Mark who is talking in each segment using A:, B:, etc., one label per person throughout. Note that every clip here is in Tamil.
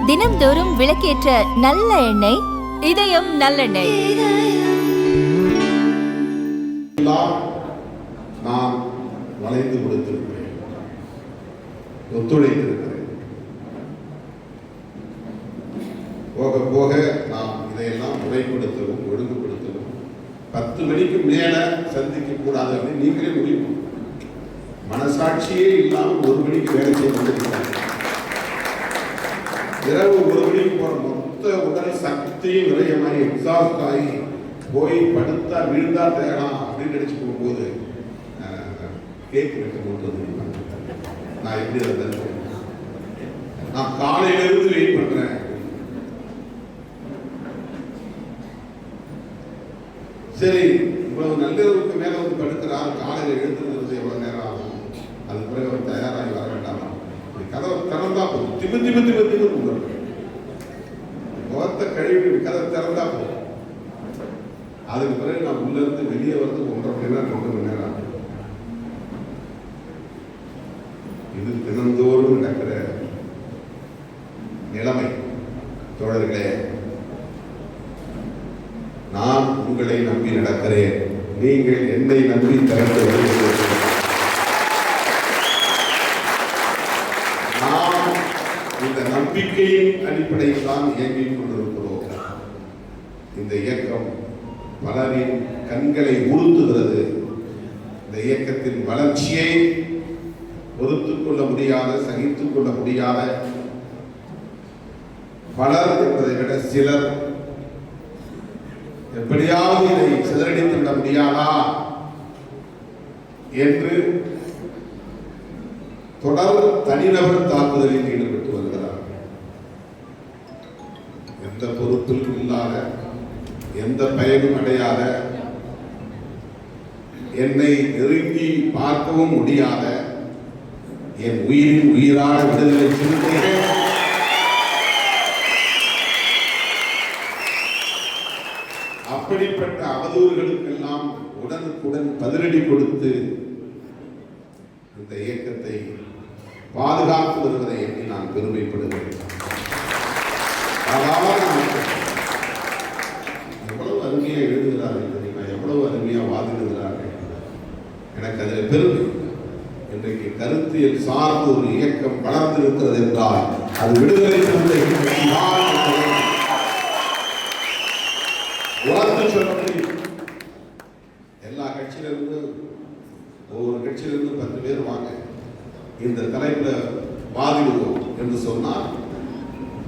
A: தினம்தோறும் விளக்கேற்ற நல்ல எண்ணெய் இதயம் நல்லெண்ணெய்.
B: நான் வளைந்து கொடுத்திருக்கிறேன், ஒத்துழைத்திருக்கிறேன். போக போக நாம் இதையெல்லாம் முறைப்படுத்தவும் ஒழுங்குபடுத்தவும் 10 மணிக்கு மேல சந்திக்க கூடாது அப்படின்னு நீங்களே முடிவு. மனசாட்சியே இல்லாமல் 1 மணிக்கு வேலை செய்ய கொண்டிருக்கிறாங்க. இரவு 1 மணிக்கு போற மொத்த உடல் சக்தியும் விரயமாகி எக்ஸாஸ்ட் ஆகி போய் படுத்தா விழுந்தா தேடலாம் அப்படின்னு நினைச்சு போகும்போது கேக் வைக்க போட்டு நான் எப்படி அதை நான் காலையில இருந்து வெயிட் பண்றேன். சரி, இவ்வளவு நல்லவருக்கு மேல வந்து படுக்கிறார், காலையில எழுந்துருக்கிறது எவ்வளவு நேரம் ஆகும், அது பிறகு அவர் தயாராகி வர வேண்டாமா? கதவை திறந்தா போதும், திமுத்தி முகத்தை கழுவி கதை திறந்தா போதும். அதுக்கு பிறகு நான் உள்ள இருந்து வெளியே வந்து 1.5 மணி நேரம் 2 மணி நேரம் ஆகும். இது தினந்தோறும் நடக்கிற நிலைமை. தோழர்களே, நான் உங்களை நம்பி நடக்கிறேன், நீங்கள் என்னை நம்பி திறந்து வருகிறீர்கள். நாம் இந்த நம்பிக்கையின் அடிப்படையில் தான் இயங்கிக் கொண்டிருக்கிறோம். இந்த இயக்கம் பலரின் கண்களை உறுத்துகிறது. இந்த இயக்கத்தின் வளர்ச்சியை பொறுத்துக் கொள்ள முடியாத, சகித்துக் கொள்ள முடியாத பலர் என்பதை விட சிலர் எப்படியாவது இதை சிதறடித்து விட முடியாதா என்று தொடர் தனிநபர் தாக்குதலில் ஈடுபட்டு வருகிறார். எந்த பொறுப்பிலும் இல்லாத, எந்த பயனும் அடையாத, என்னை நெருங்கி பார்க்கவும் முடியாத என் உயிரின் உயிரான விடுதலை சிறுத்தைகள் அப்படிப்பட்ட அவதூறுகளுக்கெல்லாம் உடனுக்குடன் பதிலடி கொடுத்து இந்த இயக்கத்தை பாதுகாத்து வருவதை எண்ணி நான் பெருமைப்படுகிறேன். எவ்வளவு அருமையா எழுதுகிறார்கள் தெரியுமா, எவ்வளவு அருமையா வாதிடுகிறார்கள். எனக்கு அதில் பெருமை. இன்றைக்கு கருத்தியல் சார்ந்த ஒரு இயக்கம் வளர்ந்திருக்கிறது என்றால் அது விடுதலை சிறுத்தைகள் உணர்ந்து சொல்ல முடியும். எல்லா கட்சியிலிருந்து, ஒவ்வொரு கட்சியிலிருந்து 10 பேர் வாங்க, இந்த தலைப்பில் வாதிடுவோம் என்று சொன்னால்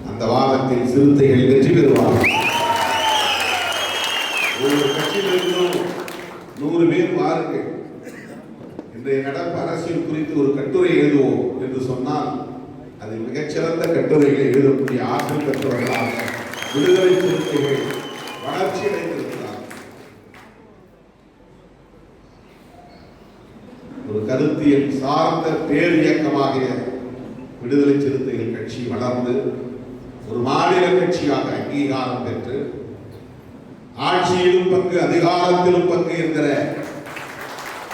B: அந்த வாதத்தில் சிறுத்தைகள் வெற்றி பெறுவார்கள். ஒவ்வொரு கட்சியிலிருந்தும் 100 பேர் வாருங்கள், இன்றைய நடப்பு அரசியல் குறித்து ஒரு கட்டுரை எழுதுவோம் என்று சொன்னால் அது மிகச்சிறந்த கட்டுரைகளை எழுதக்கூடிய ஆற்றல் பெற்றவர்களாக விடுதலை சிறுத்தைகள் வளர்ச்சி அடைந்திருக்கிறார். ஒரு கருத்தியல் சார்ந்த பேர் இயக்கமாக விடுதலை சிறுத்தைகள் கட்சி வளர்ந்து ஒரு மாநில கட்சியாக அங்கீகாரம் பெற்று ஆட்சியிலும் பங்கு, அதிகாரத்திலும் பங்கு என்கிற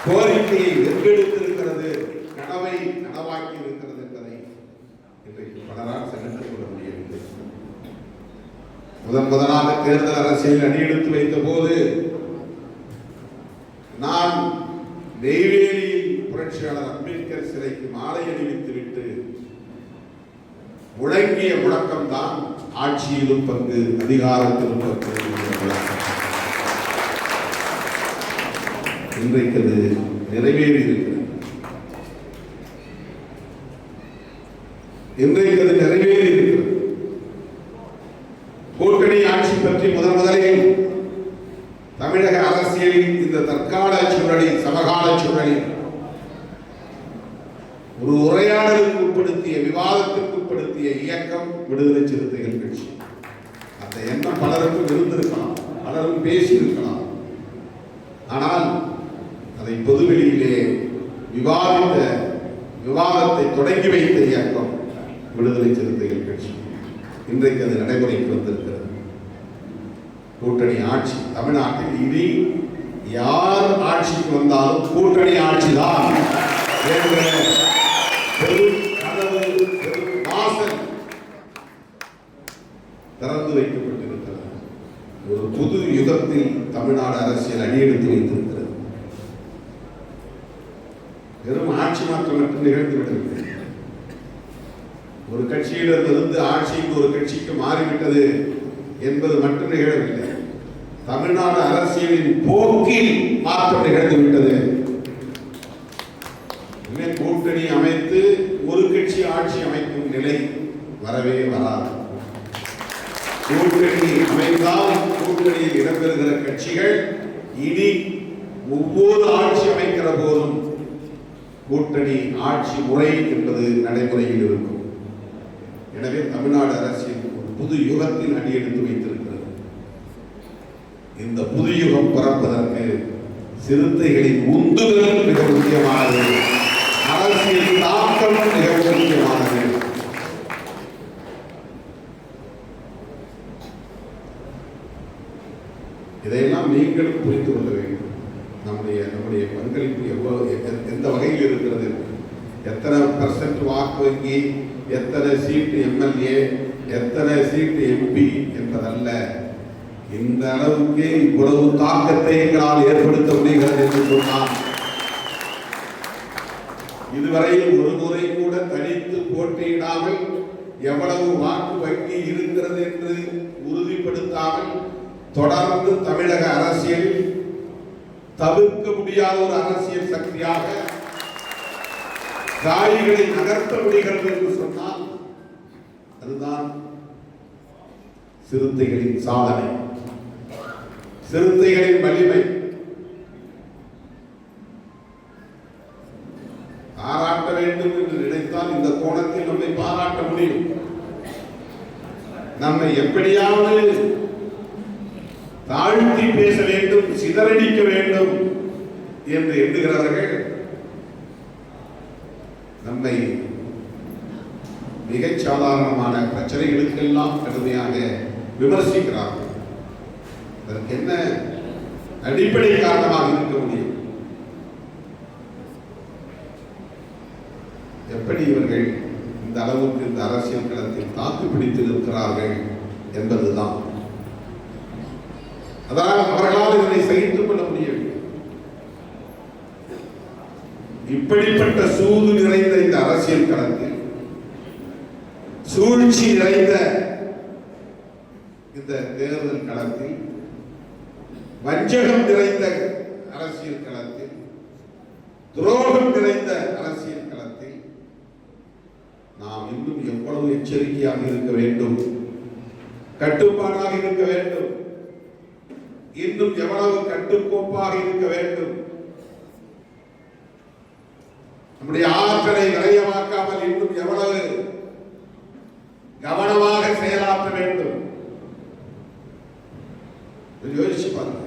B: கோரிக்கையை வென்றெடுத்திருக்கிறது, கனவை நனவாக்கி இருக்கிறது என்பதை இன்றைக்கு பலரால் சகித்துக் கொள்ள முடியவில்லை. முதலாக தேர்தல் அரசியல் அடியெடுத்து வைத்த போது நான் நெய்வேலியில் புரட்சியாளர் அம்பேத்கர் சிலைக்கு மாலை அணிவித்துவிட்டு முழங்கிய முழக்கம் தான் ஆட்சியிலும் பங்கு, அதிகாரத்திலும் பங்கு. இன்றைக்கு அது நிறைவேறி இருக்கிறது. இன்றைக்கு அது நிறைவேறி இருக்கிறது. கூட்டணி ஆட்சி பற்றி முதலில் தமிழக அரசியலில் இந்த தற்கால சூழலில், சமகால சூழலில் ஒரு உரையாடலுக்கு உட்படுத்திய, விவாதத்திற்கு உட்படுத்திய இயக்கம் விடுதலை சிறுத்தைகள் கட்சி. அந்த எண்ணம் பலருக்கும் இருந்திருக்கலாம், பலரும் பேசியிருக்கலாம். ஆனால் அதை பொதுவெளியிலே விவாதத்தை தொடங்கி வைத்த இயக்கம் விடுதலை சிறுத்தைகள் கட்சி. இன்றைக்கு அது நடைமுறைக்கு வந்திருக்கிறது. கூட்டணி ஆட்சி தமிழ்நாட்டில் இனி யார் ஆட்சிக்கு வந்தாலும் கூட்டணி ஆட்சி தான் என்ற பெரும் கனவு வாசல் திறந்து வைக்கப்பட்டிருக்கிறது. ஒரு புது யுகத்தில் தமிழ்நாடு அரசியல் அடியெடுத்து வைத்திருக்கிறது. வெறும் ஆட்சி மாற்றம் மட்டும் நிகழ்ந்துவிடவில்லை. ஒரு கட்சியிலிருந்து ஆட்சிக்கு ஒரு கட்சிக்கு மாறிவிட்டது என்பது மட்டும் நிகழவில்லை. தமிழ்நாடு அரசியலின் போக்கில் மாற்றம் நிகழ்ந்துவிட்டது. கூட்டணி அமைத்து ஒரு கட்சி ஆட்சி அமைக்கும் நிலை வரவே வராது. கூட்டணி அமைந்தால் கூட்டணியில் இடம்பெறுகிற கட்சிகள் இனி ஒவ்வொரு ஆட்சி அமைக்கிற போதும் கூட்டணி ஆட்சி முறை என்பது நடைமுறையில் இருக்கும். எனவே தமிழ்நாடு அரசியல் ஒரு புது யுகத்தில் அடியெடுத்து வைத்திருக்கிறது. இந்த புது யுகம் பிறப்பதற்கு சிறுத்தைகளின் உந்துதல் மிக முக்கியமானது. அரசியல் தாக்கம் மிக முக்கியமானது. இதையெல்லாம் நீங்களும் புரிந்து கொள்ள வேண்டும். நம்முடைய பங்களிப்பு எவ்வளவு எந்த வகையில் இருக்கிறது, எத்தனை % வாக்கு வங்கி, எத்தனை சீட்டு எம்எல்ஏ, எத்தனை சீட்டு எம்பி என்பதல்ல. இந்த அளவுக்கு இவ்வளவு தாக்கத்தை எங்களால் ஏற்படுத்த முடிகிறது என்று சொன்னார். இதுவரையில் ஒரு முறை கூட தனித்து போட்டியிடாமல் எவ்வளவு வாக்கு வங்கி இருக்கிறது என்று உறுதிப்படுத்தாமல் தொடர்ந்து தமிழக அரசியல் தவிர்க்க முடியாத ஒரு அரசியல் சக்தியாக காய்களை நகர்த்த முடிகிறது என்று சொன்னால் அதுதான் சிறுத்தைகளின் சாதனை, சிறுத்தைகளின் வலிமை. பாராட்ட வேண்டும் என்று நினைத்தால் இந்த கோணத்தில் நம்மை பாராட்ட முடியும். நம்மை எப்படியாவது தாழ்த்தி பேச வேண்டும், சிதறடிக்க வேண்டும் என்று எண்ணுகிறவர்கள் நம்மை மிகச் சாதாரணமான பிரச்சனைகளுக்கெல்லாம் கடுமையாக விமர்சிக்கிறார்கள். அதற்கு என்ன அடிப்படை காரணமாக இருக்க முடியும்? எப்படி இவர்கள் இந்த அளவுக்கு இந்த அரசியல் களத்தில் தாக்கு பிடித்து இருக்கிறார்கள் என்பதுதான். அதாவது அவர்களால் இதனை சகித்துக் கொள்ள முடியவில்லை. இப்படிப்பட்ட சூது நிறைந்த இந்த அரசியல் களத்தில், சூழ்ச்சி நிறைந்த இந்த தேர்தல் களத்தில், வஞ்சகம் நிறைந்த அரசியல் களத்தில், துரோகம் நிறைந்த அரசியல் களத்தில் நாம் இன்னும் எவ்வளவு எச்சரிக்கையாக இருக்க வேண்டும், கட்டுப்பாடாக இருக்க வேண்டும், இன்னும் எவ்வளவு கட்டுக்கோப்பாக இருக்க வேண்டும், நம்முடைய ஆற்றலை விரயமாக்காமல் இன்னும் எவ்வளவு கவனமாக செயலாற்ற வேண்டும். யோசிச்சு பாருங்க.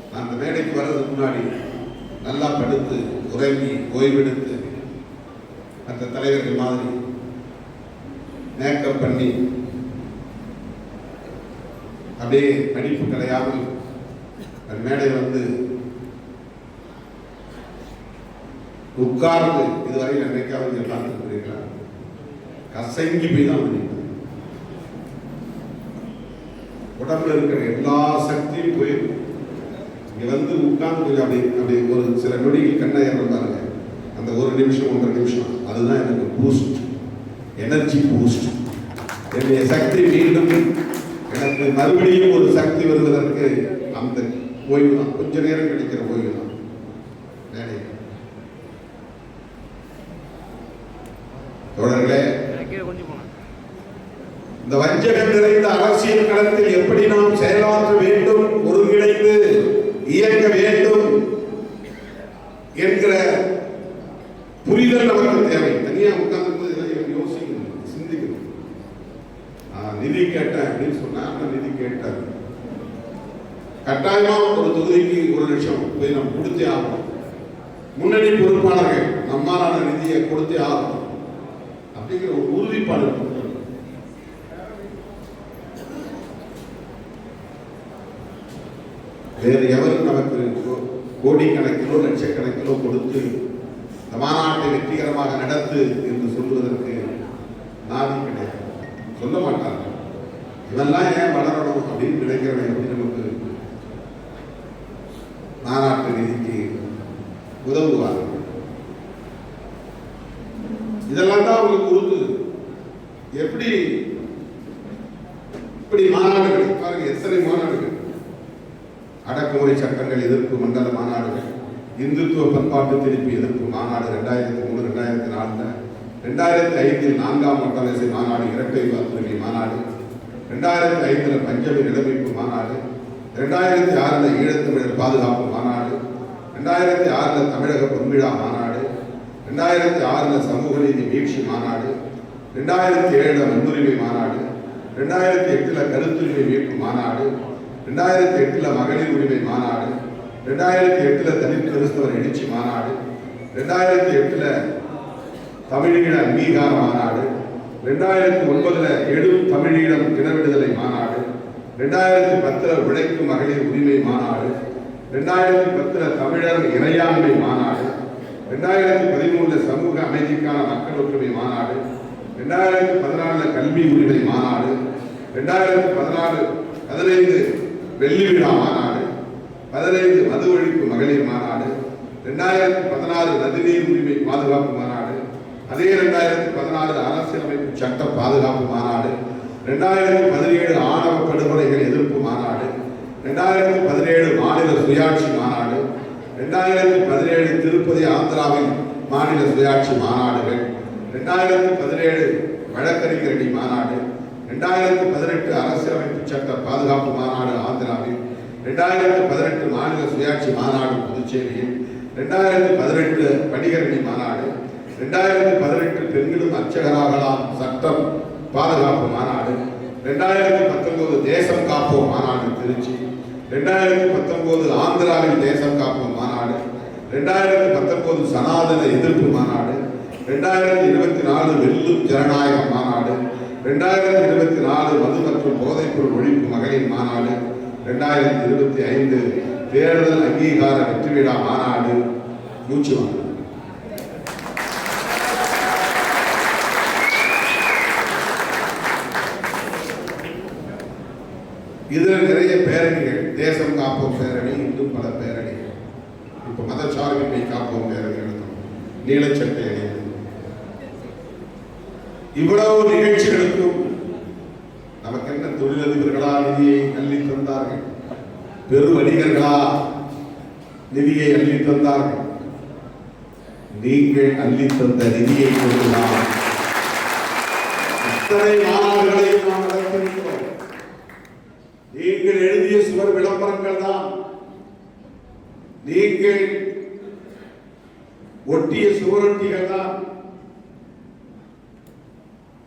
B: நான் அந்த மேடைக்கு வர்றதுக்கு முன்னாடி நல்லா படுத்து உறங்கி ஓய்வெடுத்து மற்ற தலைவர்கள் மாதிரி மேக்கப் பண்ணி அப்படியே நடிப்பு கிடையாமல் மேடை வந்து உட்கார்ந்து இதுவரை நினைக்காமல் பார்த்துருக்கிறீங்களா? கசங்கி போய் தான் உடம்புல இருக்கிற எல்லா சக்தியும் போயிடும். இங்க வந்து உட்கார்ந்து அப்படி ஒரு சில நொடிகள் கண்ணை இறந்தாருங்க. அந்த ஒரு நிமிஷம் 1.5 நிமிஷம் அதுதான் எனக்கு பூஸ்ட், எனர்ஜி பூஸ்ட். என்னுடைய சக்தி மீண்டும் எனக்கு மறுபடியும் ஒரு சக்தி வருவதற்கு அந்த ஓய்வு தான், கொஞ்ச நேரம் கிடைக்கிற ஓய்வு தான். தொடர்களே, இந்த வஞ்சகம் நிறைந்த அரசியல் களத்தில் எப்படி நாம் செயலாற்ற வேண்டும், ஒருங்கிணைந்து இயங்க வேண்டும் என்கிற புரிதல் நமக்கு தேவை. தனியா உட்கார்ந்து யோசிக்கணும், சிந்திக்கணும். நிதி கேட்டேன் அப்படின்னு சொன்னா நிதி கேட்டார், கட்டாயமா ஒரு தொகுதிக்கு 1 லட்சம் போய் நம்ம கொடுத்தே ஆகணும். முன்னணி பொறுப்பாளர்கள் நம்மாலான நிதியை கொடுத்தே ஆகணும் அப்படிங்கிற ஒரு உறுதிப்பாடு. வேறு எவரும் நமக்கு கோடிக்கணக்கிலோ லட்சக்கணக்கிலோ கொடுத்து இந்த மாநாட்டை வெற்றிகரமாக நடத்து என்று சொல்வதற்கு இதெல்லாம் ஏன் வளரணும் அப்படின்னு நினைக்கிறவன் எப்படி நமக்கு மாநாட்டு நிதிக்கு உதவுவாங்க. இதெல்லாம் தான் அவங்களுக்கு உறுது. எப்படி இப்படி மாநாடுகள் பாருங்க, எத்தனை மாநாடுகள், அடக்குமுறை சட்டங்கள் எதிர்ப்பு மண்டல மாநாடுகள், இந்துத்துவ பண்பாட்டு திருப்பி எதிர்ப்பு மாநாடு 2003 2004, 2005 4ஆம் வட்டமேசை மாநாடு, இரட்டை வாக்குரிமை மாநாடு, 2005 பஞ்சமி நிலமைப்பு மாநாடு, 2006 ஈழத்தமிழர் பாதுகாப்பு மாநாடு, 2006 தமிழக பொன்விழா மாநாடு, 2006 சமூக நீதி மீட்சி மாநாடு, 2007 முன்னுரிமை மாநாடு, 2008 கருத்துரிமை மீட்பு மாநாடு, 2008 மகளிர் உரிமை மாநாடு, 2008 தலித் கிறிஸ்தவர் எழுச்சி மாநாடு, 2008 தமிழீழ அங்கீகார மாநாடு, 2009 எழும் தமிழீழம் இனவிடுதலை மாநாடு, 2010 உழைக்கும் மகளிர் உரிமை மாநாடு, 2010 தமிழர் இறையாண்மை மாநாடு, 2013 சமூக அமைதிக்கான மக்கள் ஒற்றுமை மாநாடு, 2014 கல்வி உரிமை மாநாடு, 2015 வெள்ளி விழா மாநாடு, 15 மது ஒழிப்பு மகளிர் மாநாடு, 2016 நதிநீர் உரிமை பாதுகாப்பு மாநாடு, அதே 2016 அரசியலமைப்பு சட்ட பாதுகாப்பு மாநாடு, 2017 ஆணவ படுகொலைகள் எதிர்ப்பு மாநாடு, 2017 மாநில சுயாட்சி மாநாடு, 2017 திருப்பதி ஆந்திராவில் மாநில சுயாட்சி மாநாடுகள், 2017 வழக்கறிஞரணி மாநாடு, 2018 அரசியலமைப்பு சட்ட பாதுகாப்பு மாநாடு ஆந்திராவில், 2018 மாநில சுயாட்சி மாநாடு புதுச்சேரியில், 2018 வணிகரணி மாநாடு, 2018 பெண்களும் அர்ச்சகராகலாம் சட்டம் பாதுகாப்பு மாநாடு, 2019 தேசம் காப்போம் மாநாடு திருச்சி, 2019 ஆந்திராவில் தேசம் காப்போம் மாநாடு, 2019 சனாதன எதிர்ப்பு மாநாடு, 2024 வெல்லும் ஜனநாயக மாநாடு, 2024 மது மற்றும் போதைப்பொருள் ஒழிப்பு மகளிர் மாநாடு, 2025 தேர்தல் அங்கீகார வெற்றி விழா மாநாடு மூச்சு வாங்க. இதுல நிறைய பேரணிகள், தேசம் காப்போம் பேரணி, இன்னும் பல பேரணிகள், இப்ப மதச்சார்பின்மை காப்போம் பேரணி நடத்தும், நீலச்சட்டை அணிந்து, இவ்வளவு நிகழ்ச்சிகளுக்கும் நமக்கு என்ன தொழிலதிபர்களா நிதியை அள்ளி தந்தார்கள், பெரு வணிகர்களா நிதியை அள்ளி தந்தார்கள். நீங்கள் அள்ளி தந்த நிதியை கொண்டுதான் இத்தனை மாநாடுகளையும் நாம் நடத்தியிருக்கிறோம். நீங்கள் எழுதிய சுவர் விளம்பரங்கள் தான், நீங்கள் ஒட்டிய சுவரொட்டிகள் தான்,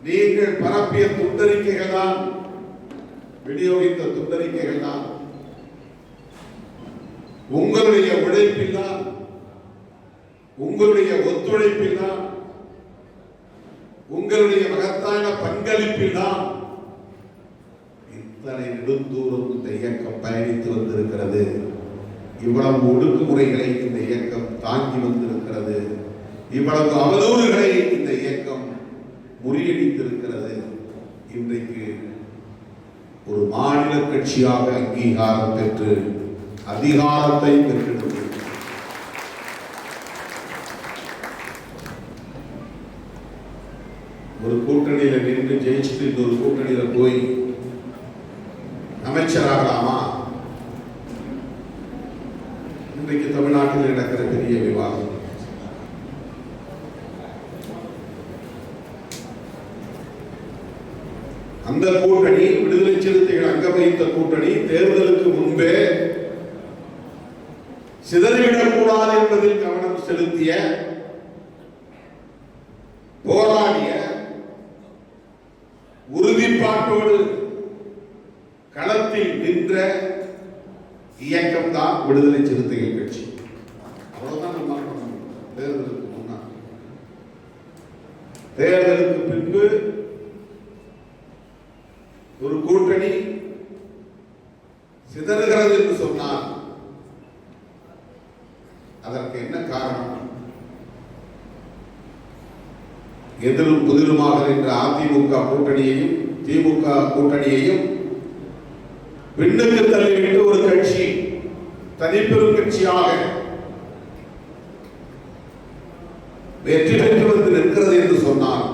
B: நீங்கள் பரப்பிய துண்டறிக்கைகள் தான், விநியோகித்த துண்டறிக்கைகள் தான், உங்களுடைய உழைப்பில் தான், உங்களுடைய ஒத்துழைப்பில் தான், உங்களுடைய மகத்தான பங்களிப்பில் தான் இத்தனை நெடுந்தூரம் இந்த இயக்கம் பயணித்து வந்திருக்கிறது. இவ்வளவு ஒடுக்குமுறைகளை இந்த இயக்கம் தாங்கி வந்திருக்கிறது. இவ்வளவு அவதூறுகளை இந்த இயக்கம் முறியடித்திருக்கிறது. இன்றைக்கு ஒரு மாநில கட்சியாக அங்கீகாரம் பெற்று அதிகாரத்தை பெற்றிருக்கிறது. ஒரு கூட்டணியில நின்று ஜெயிச்சுட்டு இன்னொரு கூட்டணியில போய் அமைச்சராகலாமா? இன்றைக்கு தமிழ்நாட்டில் நடக்கிற பெரிய விவாதம். அந்த கூட்டணி, விடுதலை சிறுத்தைகள் அங்க வைத்த கூட்டணி, தேர்தலுக்கு முன்பே சிதறிவிடக்கூடாது என்பதில் கவனம் செலுத்திய, போராடிய, உறுதிப்பாட்டோடு களத்தில் நின்ற இயக்கம் தான் விடுதலை சிறுத்தைகள் கட்சி. அவ்வளவுதான் நம்ம பண்ணணும். தேர்தலுக்கு முன்னால், தேர்தலுக்கு பின்பு ஒரு கூட்டணி சிதறுகிறது என்று சொன்னால் அதற்கு என்ன காரணம்? எதிரும் புதிருமாக நின்ற அதிமுக கூட்டணியையும் திமுக கூட்டணியையும் பின்னுக்கு தள்ளிவிட்டு ஒரு கட்சி தனிப்பெரும் கட்சியாக வெற்றி பெற்று வந்து நிற்கிறது என்று சொன்னார்.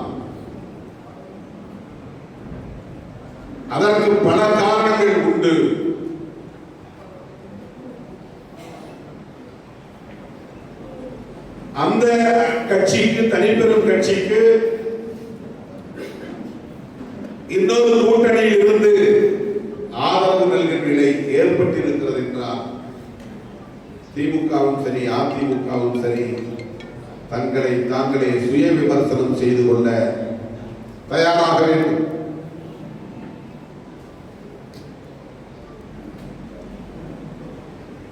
B: அதற்கு பல காரணங்கள் உண்டு. அந்த கட்சிக்கு, தனிப்பெரும் கட்சிக்கு இன்னொரு கூட்டணியில் இருந்து ஆதரவு நல்கிற நிலை ஏற்பட்டிருக்கிறது என்றால் திமுகவும் சரி அதிமுகவும் சரி தங்களை தாங்களே சுய விமர்சனம் செய்து கொள்ள தயாராக வேண்டும்.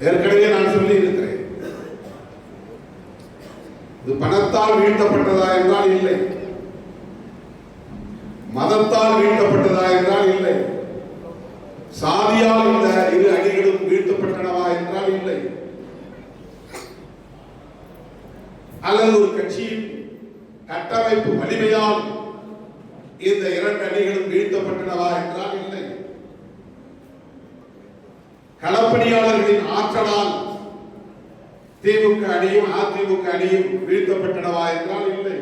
B: ஏற்கனவே நான் சொல்லி இருக்கிறேன், இது பணத்தால் வீழ்த்தப்பட்டதா என்றால் இல்லை, மதத்தால் வீழ்த்தப்பட்டதா என்றால் இல்லை, சாதியால் இந்த இரு அணிகளும் வீழ்த்தப்பட்டனவா என்றால் இல்லை, அல்லது ஒரு கட்சியின் கட்டமைப்பு வலிமையால் இந்த இரண்டு அணிகளும் வீழ்த்தப்பட்டனவா என்றால் இல்லை, களப்பணியாளர்களின் ஆற்றலால் திமுக அணியும் அதிமுக அணியும் வீழ்த்தப்பட்டனவா என்றால் இல்லை.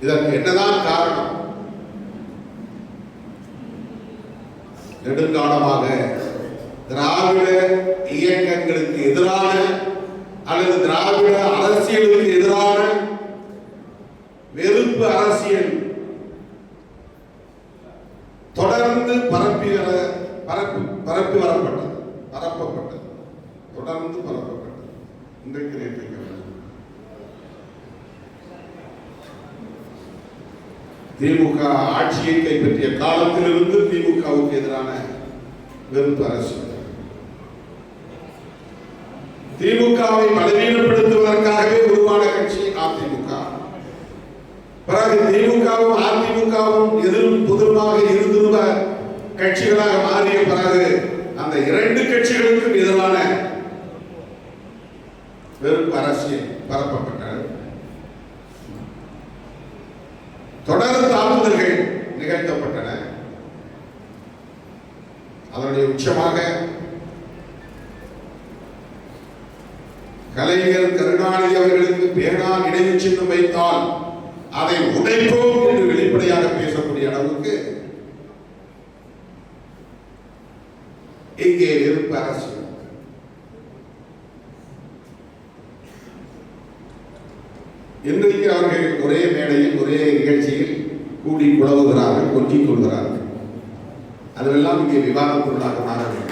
B: இதற்கு என்னதான் காரணம்? நெடுங்காலமாக திராவிட இயக்கங்களுக்கு எதிரான அல்லது திராவிட அரசியலுக்கு எதிரான வெறுப்பு அரசியல் தொடர்ந்து பரப்பப்பட்டது, தொடர்ந்து பரப்பப்பட்டது. இன்றைக்கு நேற்று திமுக ஆட்சியை கைப்பற்றிய காலத்திலிருந்து திமுகவுக்கு எதிரான வெறுப்பு அரசியல், திமுகவை பலவீனப்படுத்துவதற்காகவே உருவான கட்சி அதிமுக. பிறகு திமுகவும் அதிமுகவும் எதிரும் புதிருமாக இருந்துருவ கட்சிகளாக மாறிய பிறகு அந்த இரண்டு கட்சிகளுக்கும் எதிரான வெறுப்பு அரசியல் பரப்பப்பட்டது. தொடர் தாக்குதல்கள் நிகழ்த்தப்பட்டன. அதனுடைய உச்சமாக கலைஞர் கருணாநிதி அவர்களுக்கு பேனா நினைவு சின்னம் வைத்தால் அதை உடைப்போம் என்று வெளிப்படையாக பேசக்கூடிய அளவுக்கு இங்கே வெறுப்பு அரசியல். இன்றைக்கு அவர்கள் ஒரே மேடையில் ஒரே நிகழ்ச்சியில் கூடி குழவுகிறார்கள், கொஞ்சிக் கொள்கிறார்கள். அதுவெல்லாம் இங்கே விவாத பொருளாக மாற வேண்டும்.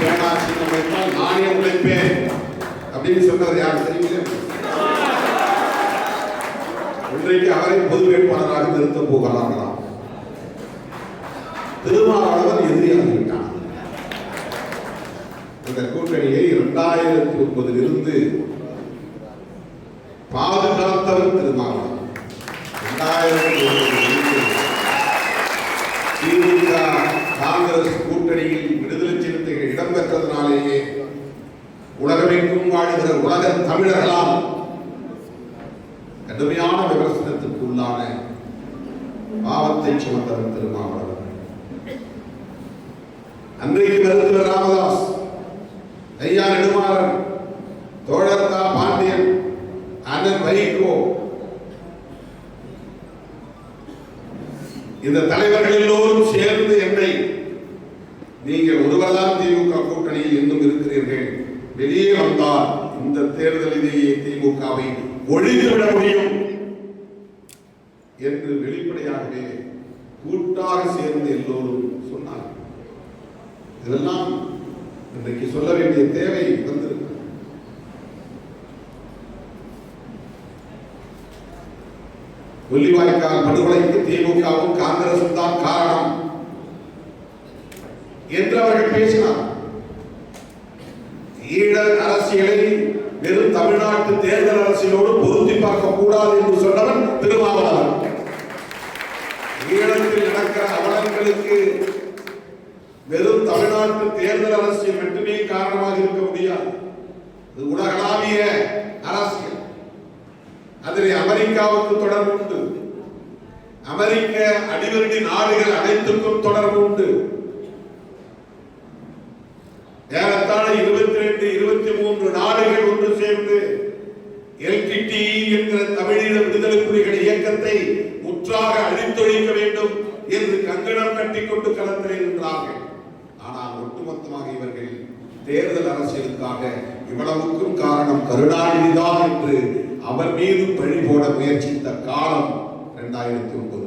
B: பேனா சின்னம் வைத்தால் நானே உழைப்பேன் அப்படின்னு சொன்னது யார் தெரியுமில்லை? இன்றைக்கு அவரை பொது வேட்பாளராக நிறுத்தப் போகிறார்களாம். திருமாவளவன் எதிரியாகிவிட்டான். இந்த கூட்டணியை 2009 இருந்து பாதுகாத்தவர் திருமாவளவன். 2009 திமுக காங்கிரஸ் கூட்டணியில் விடுதலை சிறுத்தைகள் இடம்பெற்றதனாலேயே உலகமெங்கும் வாழ்கிற உலக தமிழர்களால் கடுமையான விமர்சனத்திற்கு உள்ளான பாவத்தை சுமந்தவர் திருமாவளவன். அன்றைக்கு மருத்துவர் ராமதாஸ், ஐயா நெடுமாறன், தோழர் தா பாண்டியன், அண்ணன் வைகோ, இந்த தலைவர்கள் எல்லோரும் சேர்ந்து என்னை, நீங்கள் ஒருவர்தான் திமுக கூட்டணியில் இன்னும் இருக்கிறீர்கள், வெளியே வந்தால் இந்த தேர்தலிலேயே திமுகவை ஒழித்துவிட முடியும் என்று வெளிப்படையாகவே கூட்டாக சேர்ந்து எல்லோரும் சொன்னார்கள். இதெல்லாம் இன்றைக்கு சொல்ல வேண்டிய தேவை வந்திருக்கு. முள்ளிவாய்க்கால் படுகொலைக்கு திமுகவும் காங்கிரசும் தான் காரணம் என்று அவர்கள் பேசினார். ஈழ அரசியலை வெறும் தமிழ்நாட்டு தேர்தல் அரசியலோடு பொருத்தி பார்க்க கூடாது என்று சொன்னவன் திருமாவளவன். ஈழத்தில் நடக்கிற அவலங்களுக்கு வெறும் தமிழ்நாட்டு தேர்தல் அரசியல் மட்டுமே காரணமாக இருக்க முடியாது. இது உலகளாவிய அரசியல். அதில் அமெரிக்காவுக்கு தொடர்பு உண்டு. அமெரிக்க அடிவருடி நாடுகள் அனைத்துக்கும் தொடர்பு உண்டு. ஏறத்தாழ 22, 23 நாடுகள் ஒன்று சேர்ந்து எல்டிடி என்கிற தமிழீழ விடுதலை புலிகள் இயக்கத்தை முற்றாக அழித்தொழிக்க வேண்டும் என்று கங்கணம் கட்டிக்கொண்டு களத்தில் நின்றார்கள். ஆனால் ஒட்டுமொத்தமாக இவர்கள் தேர்தல் அரசியலுக்காக இவ்வளவுக்கும் காரணம் கருணாநிதிதான் என்று அவர் மீது பழி போட முயற்சித்த காலம் 2009.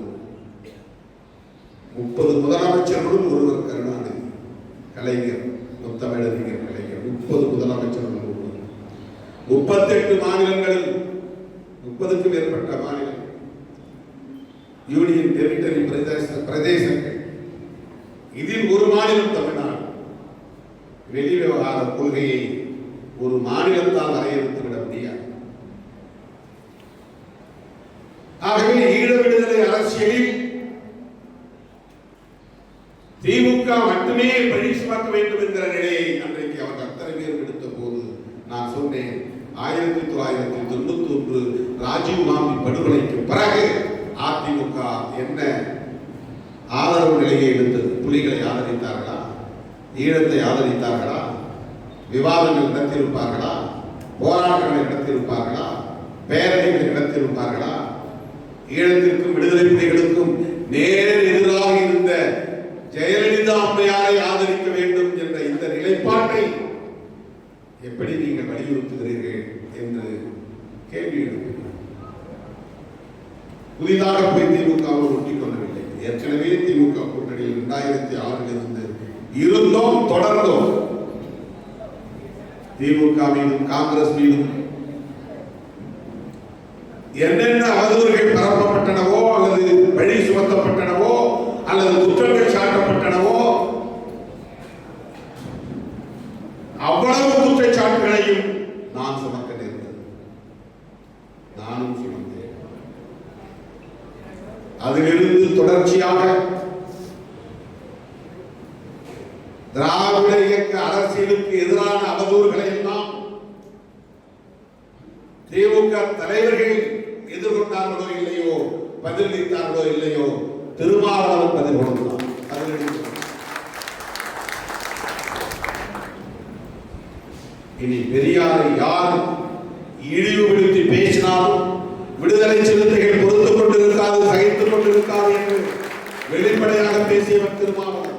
B: 30 முதலமைச்சர்களும் ஒருவர் கருணாநிதி. கலைஞர், முத்தமிழறிஞர் கலைஞர் 30 முதலமைச்சர்கள், 38 மாநிலங்களில் 30க்கும் மேற்பட்ட மாநிலங்கள், யூனியன் டெரிட்டரி பிரதேசங்கள். இதில் ஒரு மாநிலம் தமிழ்நாடு. வெளிவிவகார கொள்கையை ஒரு மாநிலத்தால் வரையறுத்து விட முடியாது. ஆகவே ஈழ விடுதலை அரசியலில் திமுக மட்டுமே பழி சுமக்க வேண்டும் என்கிற நிலையை அன்றைக்கு அவர் அத்தனை பேர் எடுத்த போது நான் சொன்னேன், 1991 ராஜீவ் காந்தி படுகொலைக்கு பிறகு அதிமுக என்ன ஆதரவு நிலையை எடுத்தது? புலிகளை ஆதரித்தார்களா? ஈழத்தை ஆதரித்தார்களா? விவாதங்கள் நடத்தியிருப்பார்களா? போராட்டங்களை நடத்தியிருப்பார்களா? பேரணிகளை நடத்தியிருப்பார்களா? ஈழத்திற்கும் விடுதலை புலிகளுக்கும் நேர் எதிராக இருந்த ஜெயலலிதா அம்மையாரை ஆதரிக்க வேண்டும் என்ற இந்த நிலைப்பாட்டை எப்படி நீங்கள் வலியுறுத்துகிறீர்கள் என்று கேள்வி எழுப்புகிறேன். புதிதாக போய் திமுகவோடு ஒட்டிக் கொள்ளவில்லை. ஏற்கனவே திமுக கூட்டணியில் 2006 இருந்து இருந்தோம், தொடர்ந்தோம். திமுக மீதும் காங்கிரஸ் மீதும் என்னென்ன அவதூறுகள் பரப்பப்பட்டனவோ அல்லது பழி சுமத்தப்பட்டனவோ அல்லது குற்றங்கள் சாட்டப்பட்டனவோ அவ்வளவு குற்றச்சாட்டுகளையும் நான் சுமக்க நேர்ந்தது. நானும் சுமந்தேன். அதிலிருந்து தொடர்ச்சியாக திராவிட இயக்க அரசியலுக்கு எதிரான அவதூறுகளை எல்லாம் திமுக தலைவர்கள் எதிர்கொண்டார்களோ இல்லையோ, பதிலளித்தார்களோ இல்லையோ, திருமாவளவன் பதில் கொடுத்தார். இனி பெரியாரை யார் இழிவுபடுத்தி பேசினாலும் விடுதலை சிறுத்தைகள் பொறுத்துக் கொண்டிருக்காது, சகித்துக் கொண்டிருக்காது என்று வெளிப்படையாக பேசியவர் திருமாவளவன்.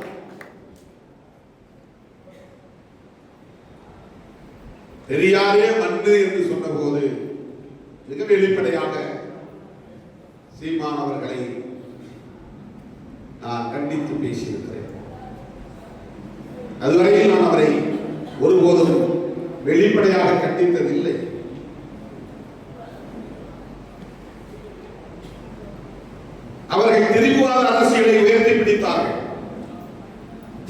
B: பெரியாரே மண்ணு என்று சொன்ன போது மிக வெளிப்படையாக சீமான் அவர்களை நான் கண்டித்து பேசியிருக்கிறேன். அதுவரையில் நான் அவரை ஒருபோதும் வெளிப்படையாக கண்டித்ததில்லை. அவர்கள் திரிபுவாத அரசியலை உயர்த்தி பிடித்தார்கள்.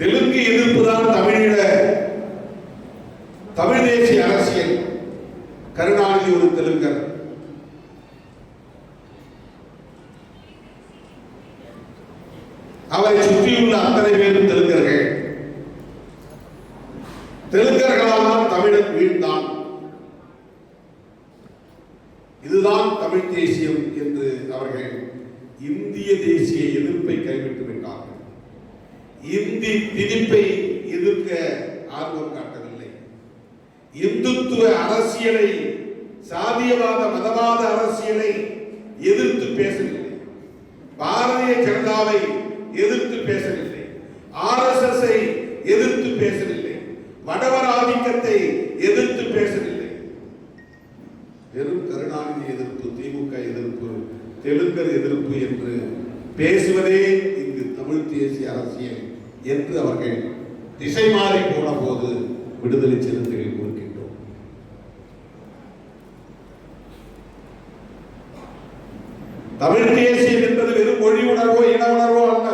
B: தெலுங்கு எதிர்ப்புதான் தமிழ் தேசிய அரசியல். கருணாநிதி ஒரு தெலுங்கர். அவரை சுற்றியுள்ள அத்தனை பேரும் தெலுங்கர்கள். தெலுங்கர்களால் தமிழன் வீழ்ந்தான். இதுதான் தமிழ் தேசியம் என்று அவர்கள் இந்திய தேசிய எதிர்ப்பை கைவிட்டு விட்டார்கள். இந்தி திணிப்பை எதிர்க்க ஆர்வம் காட்டவில்லை. இந்துத்துவ அரசியலை, சாதியவாத மதவாத அரசியலை எதிர்த்து பேசவில்லை. பாரதிய ஜனதாவை எதிர்த்து பேசவில்லை. RSS எதிர்த்து பேசவில்லை. வடவர் ஆதிக்கத்தை எதிர்த்து பேசவில்லை. வெறும் கருணாநிதி எதிர்ப்பு, திமுக எதிர்ப்பு, தெலுங்கர் எதிர்ப்பு என்று பேசுவதே இங்கு தமிழ் தேசிய அரசியல் என்று அவர்கள் திசை மாறி போன போது விடுதலை சிறுத்தைகள் கொடுக்கின்றோம். தமிழ் தேசியம் என்பது வெறும் மொழி உணர்வோ இன உணர்வோ அல்ல.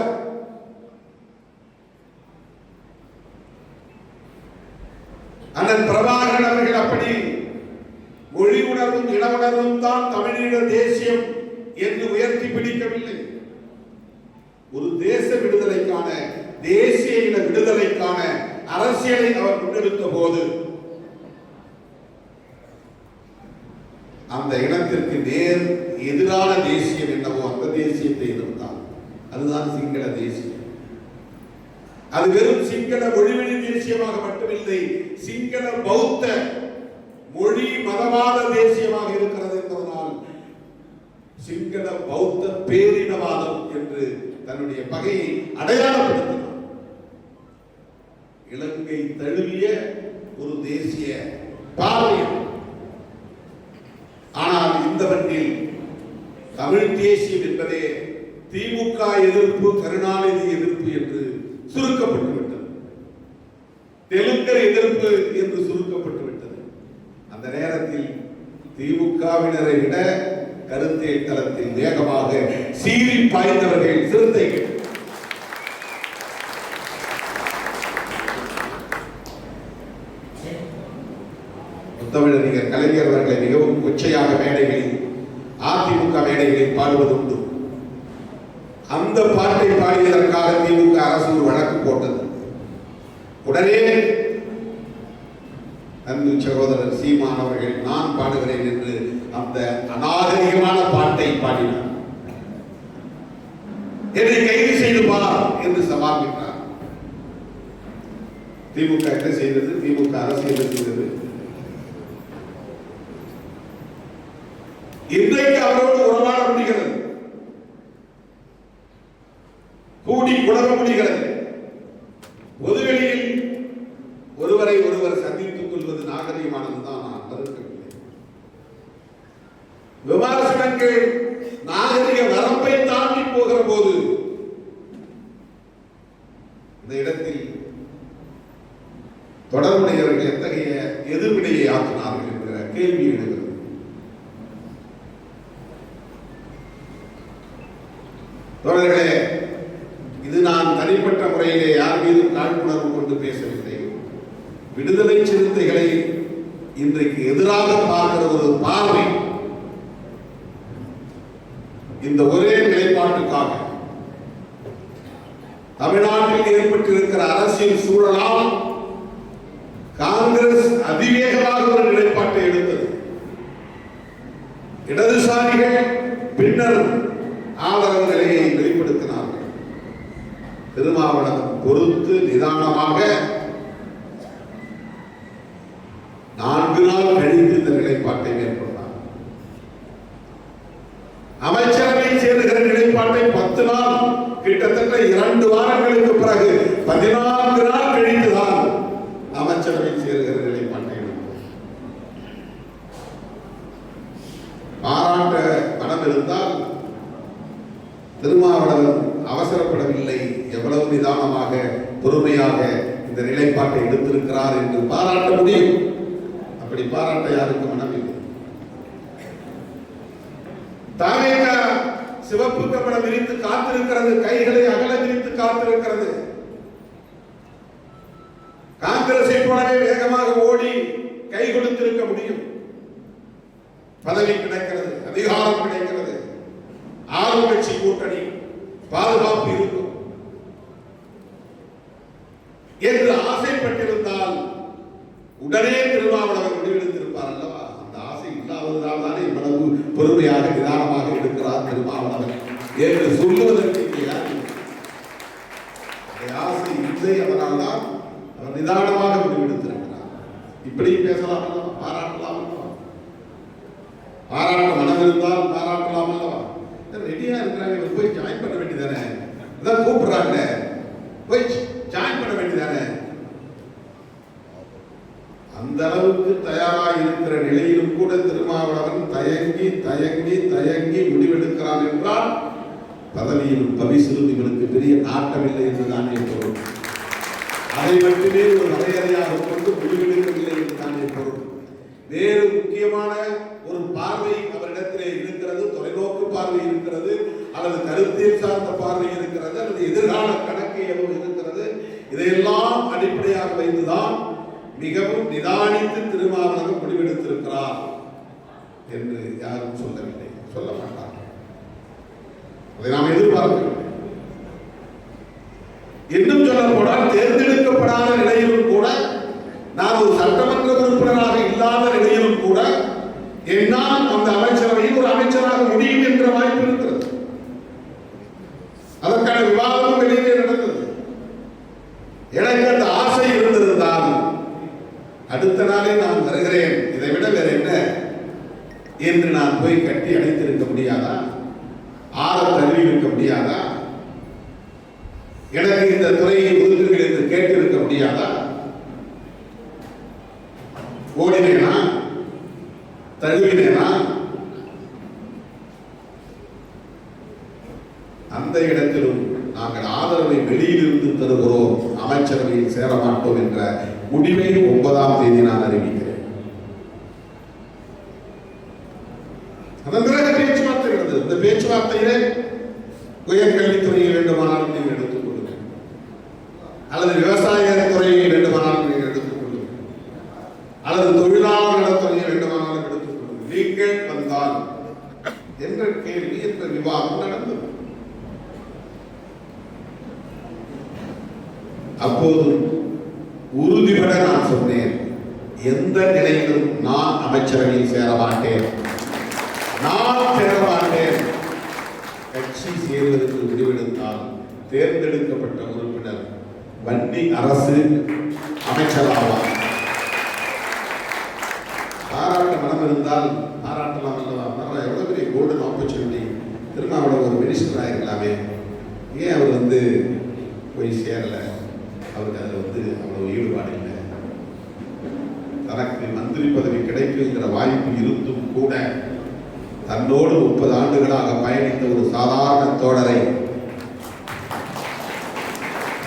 B: அண்ணன் பிரபாகரன் அவர்கள் அப்படி மொழி உணர்வும் இன உணர்வும் தான் தமிழீழ தேசியம் என்று உயர்த்தி பிடிக்கவில்லை. ஒரு தேச விடுதலைக்கான, தேசிய இன ஈழ விடுதலைக்கான அரசியலை அவர் முன்னெடுத்த போது அந்த இனத்திற்கு நேர் எதிரான தேசியம் என்னவோ அந்த தேசியத்தை எதிர்த்தார். அதுதான் சிங்கள தேசியம். அது வெறும் சிங்கள மொழிவழி தேசியமாக மட்டுமில்லை, சிங்கள பௌத்த மொழி மதவாத தேசியமாக இருக்கிறது என்பதனால் சிங்கள பௌத்த பேரினவாதம் என்று தன்னுடைய பகையை அடையாளப்படுத்தினார். இலங்கை தழுவிய ஒரு தேசிய பார்வையம். ஆனால் இந்த வண்டில் தமிழ் தேசியம் என்பதே திமுக எதிர்ப்பு, கருணாநிதி எதிர்ப்பு என்று சுருக்கப்பட்டுவிட்டது. தெலுங்கர் எதிர்ப்பு என்று சுருக்கப்பட்டுவிட்டது. அந்த நேரத்தில் திமுகவினரை விட கருத்தியல் தளத்தில் வேகமாக சீறி பாய்ந்தவர்கள் சிறுத்தைகள். முத்தமிழறிஞர் கலைஞர் அவர்களை மிகவும் கொச்சையாக மேடைகளில், அதிமுக மேடைகளில் பாடுவது உண்டு. அந்த பாட்டை பாடியதற்காக திமுக அரசு ஒரு வழக்கு போட்டது. உடனே அன்பு சகோதரர் சீமான் அவர்கள் நான் பாடுகிறேன் என்று அந்த அநாகரிகமான பாட்டை பாடினார். என்னை கைது செய்து பார் என்று சமாளித்தார். திமுக என்ன செய்தது? திமுக அரசு என்ன செய்தது? இன்றைக்கு அவரோடு உறவாட முடிகிறது, கூடி குழம்ப முடிகிறது. பொதுவெளியில் ஒருவரை ஒருவர் சந்தித்துக் கொள்வது நாகரிகமானதுதான், நான் மறுக்கவில்லை. விமர்சனங்கள் நாகரிக வரம்பை தாண்டி போகிற போது இந்த இடத்தில் தொடர்புடையவர்கள் எத்தகைய எதிர்வினையை ஆற்றினார்கள் என்கிற கேள்வி எழுகிறது. தோழர்களே, இது நான் தனிப்பட்ட முறையிலே யார் மீதும் காழ்ப்புணர்வு கொண்டு பேசவில்லை. விடுதலை சிறுத்தைகளை இன்றைக்கு எதிராக பார்க்கிற ஒரு பார்வை, இந்த ஒரே நிலைப்பாட்டுக்காக தமிழ்நாட்டில் ஏற்பட்டிருக்கிற அரசியல் சூழலால் காங்கிரஸ் அதிவேகமாக ஒரு நிலைப்பாட்டை எடுத்தது. இடதுசாரிகள் பின்னர் ஆதரவு நிலையை வெளிப்படுத்தினார்கள். திருமாவளவன் பொறுத்து நிதானமாக 4 நாள் கழித்து இந்த நிலைப்பாட்டை மேற்கொண்டார். அமைச்சரவையில் சேருகிற நிலைப்பாட்டை 10 நாள், கிட்டத்தட்ட 2 வாரங்களுக்கு பிறகு 14 நாள் கழித்துதான் அமைச்சரவையில் சேருகிற நிலைப்பாட்டை எடுத்தார். பாராட்ட மனம் இருந்தால் திருமாவளவன் அவசரப்படவில்லை, எவ்வளவு நிதானமாக பொறுமையாக இந்த நிலைப்பாட்டை எடுத்திருக்கிறார் என்று பாராட்ட முடியும். அப்படி பாராட்ட யாருக்கு மனமில்லை. தாவேக சிவப்பு கம்பளம் விரித்து காத்திருக்கிறது, கைகளை அகல விரித்து காத்திருக்கிறது. காங்கிரஸை போலவே வேகமாக ஓடி கை கொடுத்திருக்க முடியும். பதவி கிடைக்கிறது, அதிகாரம் கிடைக்கிறது, ஆளுங்கட்சி கூட்டணி, பாதுகாப்பு இருக்கும் என்று ஆசைப்பட்டிருந்தால் உடனே திருமாவளவன் முடிவெடுத்திருப்பார் அல்லவா? அந்த ஆசை இல்லாததால் தானே இவ்வளவு பொறுமையாக நிதானமாக எடுக்கிறார் திருமாவளவன் என்று சொல்லுவதற்கு ஆசை இல்லை. அதனால்தான் அவர் நிதானமாக முடிவெடுத்திருக்கிறார். இப்படியும் பேசலாம் அல்லவா? பாராட்டலாம் அல்லவா? பாராட்ட மனம் இருந்தால் பாராட்டலாம் அல்லவா? ரெடியா இருக்கிறாங்க, போய் ஜாயின் பண்ண வேண்டியதானே? இதான் கூப்பிடுறாங்க, போய் ஜாயின் பண்ண வேண்டியதானே? அந்த அளவுக்கு தயாராக இருக்கிற நிலையிலும் கூட திருமாவளவன் தயங்கி தயங்கி தயங்கி முடிவெடுக்கிறான் என்றால் பதவியில் பவிசிலும் இவனுக்கு பெரிய நாட்டமில்லை என்றுதானே பொருள். அதை மட்டுமே ஒரு வரையறையாக கொண்டு முடிவெடுக்கவில்லை என்றுதானே பொருள். வேறு முக்கியமான ஒரு பார்வை அவரிடத்திலே இருக்கிறது, தொலைநோக்கு பார்வை இருக்கிறது, அல்லது கருத்தியல் சார்ந்த பார்வை இருக்கிறது, அல்லது எதிர்கால கணக்கு எதுவும் இருக்கிறது. இதையெல்லாம் அடிப்படையாக வைத்துதான் மிகவும் நிதானித்து திருமாவளவன் முடிவெடுத்திருக்கிறார் என்று யாரும் சொல்லவில்லை, சொல்ல மாட்டார்கள். அதை நாம் எதிர்பார்க்கவில்லை. இன்னும் சொல்ல போனால் தேர்ந்தெடுக்கப்படாத நிலையிலும் கூட, நான் ஒரு சட்டமன்ற உறுப்பினராக இல்லாத நிலையிலும் கூட என்னால் அந்த அமைச்சரவையில் ஒரு அமைச்சராக முடியும் என்ற வாய்ப்பு இருக்கிறது. அதற்கான விவாதமும் வெளியே நடந்தது. எனக்கு அந்த ஆசை இருந்திருந்தால் அடுத்த நாளே நான் வருகிறேன், இதை விட வேற என்ன என்று நான் போய் கட்டி அடைத்திருக்க முடியாதா? ஆற தழுவி இருக்க முடியாதா? எனக்கு இந்த துறையை ஒதுக்குங்கள் என்று கேட்டிருக்க முடியாதா? ஓடினேனா? தழுவினேனா? அந்த இடத்திலும் நாங்கள் ஆதரவை வெளியிலிருந்து தருகிறோம், அமைச்சரவையில் சேர மாட்டோம் என்ற முடிவை 9ஆம் தேதி நான் அறிவிக்கிறேன். அதன் பிறகு பேச்சுவார்த்தை நடந்தது. இந்த பேச்சுவார்த்தையிலே உயர்கல்வித்துறையை வேண்டுமானாலும் நீங்கள் எடுத்துக் கொள்ளுங்கள், அல்லது விவசாய துறையை வேண்டுமானாலும் நீங்கள் எடுத்துக் கொள்ளுங்கள், அல்லது தொழிலாளர் நலத்துறையை வேண்டுமானாலும் எடுத்துக் கொள்ளுங்கள். நீங்கள் வந்தால் என்ற கேள்வி, என்ற விவாதம் நடந்தது. அப்போது உறுதிபட நான் சொன்னேன், எந்த நிலையிலும் நான் அமைச்சரவையில் சேர மாட்டேன், நான் சேர மாட்டேன். கட்சி சேர்வதற்கு முடிவெடுத்தால் தேர்ந்தெடுக்கப்பட்ட உறுப்பினர் வன்னி அரசு அமைச்சராவார். பாராட்ட மனம் இருந்தால் பாராட்டலாம் அல்லவா? எவ்வளவு பெரிய கோல்டன் ஆப்பர்ச்சுனிட்டி. திருமாவளவன் ஒரு மினிஸ்டர் ஆயிருக்கலாமே, ஏன் அவர் போய் சேரல? அவருக்கு அதில் அவ்வளவு ஈடுபாடு இல்லை. தனக்கு மந்திரி பதவி கிடைக்குங்கிற வாய்ப்பு இருந்தும் கூட தன்னோடு 30 ஆண்டுகளாக பயணித்த ஒரு சாதாரண தோழரை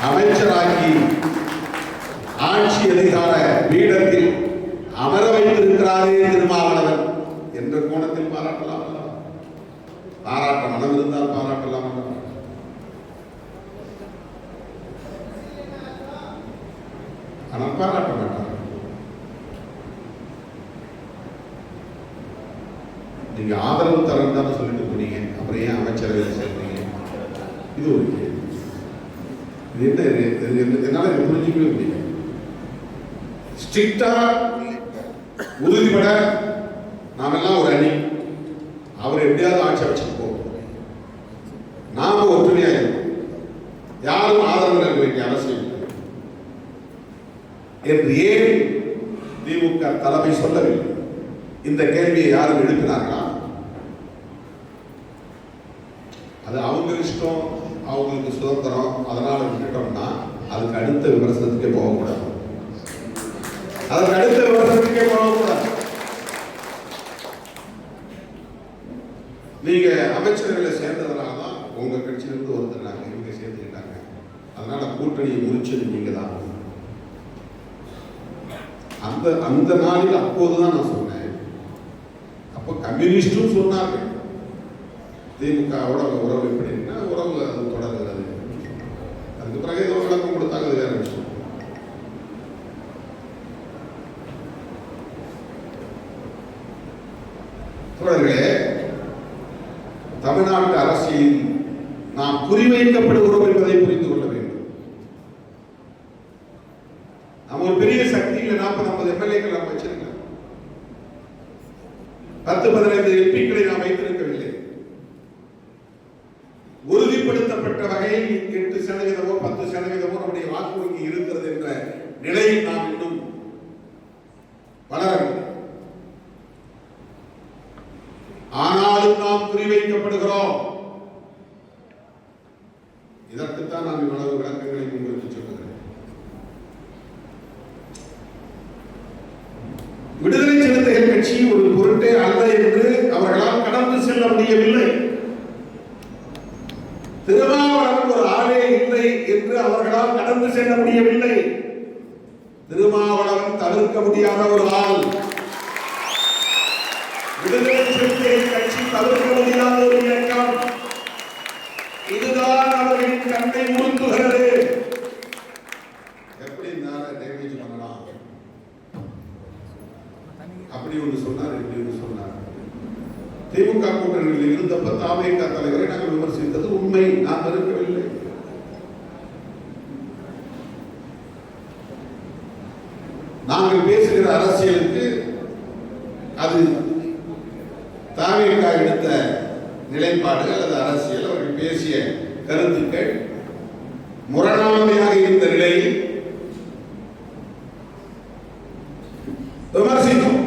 B: அமைச்சராக்கி ஆட்சி அதிகார பீடத்தில் அமர வைத்திருக்கிறாரே திருமாவளவன் என்ற கோணத்தில் பாராட்டலாம் அல்லவா? பாராட்ட மனம் இருந்தால் பாராட்டலாம் அல்லவா? ஆனால் பாராட்ட மாட்டார். நீங்க ஆதரவு தரன்னு சொல்லிட்டு போனீங்க, அப்புறம் ஏன் அமைச்சரவையில் சேர்ந்தீங்க? இது ஒரு கேள்வி. இது என்ன, என்னால புரிஞ்சுக்கவே முடியல. ஸ்ட்ரிக்டா உறுதிபட நாமெல்லாம் ஒரு அணி, அவர் எப்படியாவது ஆட்சி அமைச்சுட்டு போவோம், நாம ஒற்றுமையா இருக்கும், யாரும் ஆதரவு நல்க வேண்டிய அவசியம் என்று ஏன் திமுக தலைமை சொல்லவில்லை? இந்த கேள்வியை யாரும் எழுப்பினார்களா? அது அவங்க இஷ்டம், அவங்களுக்கு சுதந்திரம், அதனால விட்டுட்டோம்னா அதுக்கு அடுத்த விமர்சனத்துக்கே போகக்கூடாது. அதுக்கு அடுத்த விமர்சனத்துக்கே போகக்கூடாது. நீங்க அமைச்சர்களை சேர்ந்ததுனால தான் உங்க கட்சியிலிருந்து ஒருத்தர் இவங்க சேர்த்துக்கிட்டாங்க, அதனால கூட்டணியை முறிச்சது நீங்க தான். அந்த நாளில் அப்போதுதான் நான் சொன்னேன். அப்போ கம்யூனிஸ்டும் சொன்னார்கள் திமுகவோட உறவு எப்படின்னா உறவு அது தொடர்கிறது. அதுக்கு பிறகு ஏதோ விளக்கம் கொடுத்தாங்க, அது வேற விஷயம். தோழர்களே, தமிழ்நாட்டு அரசியலில் நாம் குறிவைக்கப்படுகிறோம் என்பதை புரிந்து கொள்ள வேண்டும். நம்ம ஒரு பெரிய சக்தியில் 40-50 எம்எல்ஏக்கள் நாம் வச்சிருக்கோம், 10-15 எம்பிக்களை நாம் வைத்திருக்கவில்லை. உறுதிப்படுத்தப்பட்ட வகையில் 8% 10% நம்முடைய வாக்கு வங்கி இருக்கிறது என்ற நிலையில் நாம் இன்னும் வளரவில்லை. ஆனாலும் நாம் குறிவைக்கப்படுகிறோம். இதற்குத்தான் நான் இவ்வளவு விளக்கங்களை முன்வைத்து சொல்லுகிறேன். விடுதலை சிறுத்தைகள் கட்சி ஒரு பொருட்டே அல்ல என்று அவர்களால் கடந்து செல்ல முடியவில்லை. திருமாவளவன் ஒரு ஆளே இல்லை என்று அவர்களால் கடந்து செல்ல முடியவில்லை. திருமாவளவன் தவிர்க்க முடியாத ஒரு ஆள். விடுதலை சிறுத்தைகள் கட்சி தவிர்க்க முடியாத ஒரு இயக்கம். இதுதான் அவர்களின் கண்ணை உறுத்துகிறது. எப்படி டேமேஜ் பண்ணலாம்? அப்படி ஒன்று சொன்னார், இப்படி ஒன்று சொன்னார். திமுக கூட்டணியில் இருந்தப்ப தாவேக தலைவரை நாங்கள் விமர்சித்தது உண்மை, நான் மறுக்கவில்லை. நாங்கள் பேசுகிற அரசியலுக்கு அது தாவேகா எடுத்த நிலைப்பாடு அல்லது அரசியல், அவர்கள் பேசிய கருத்துக்கள் முரணாமையாக இருந்த நிலையில் விமர்சித்தோம்.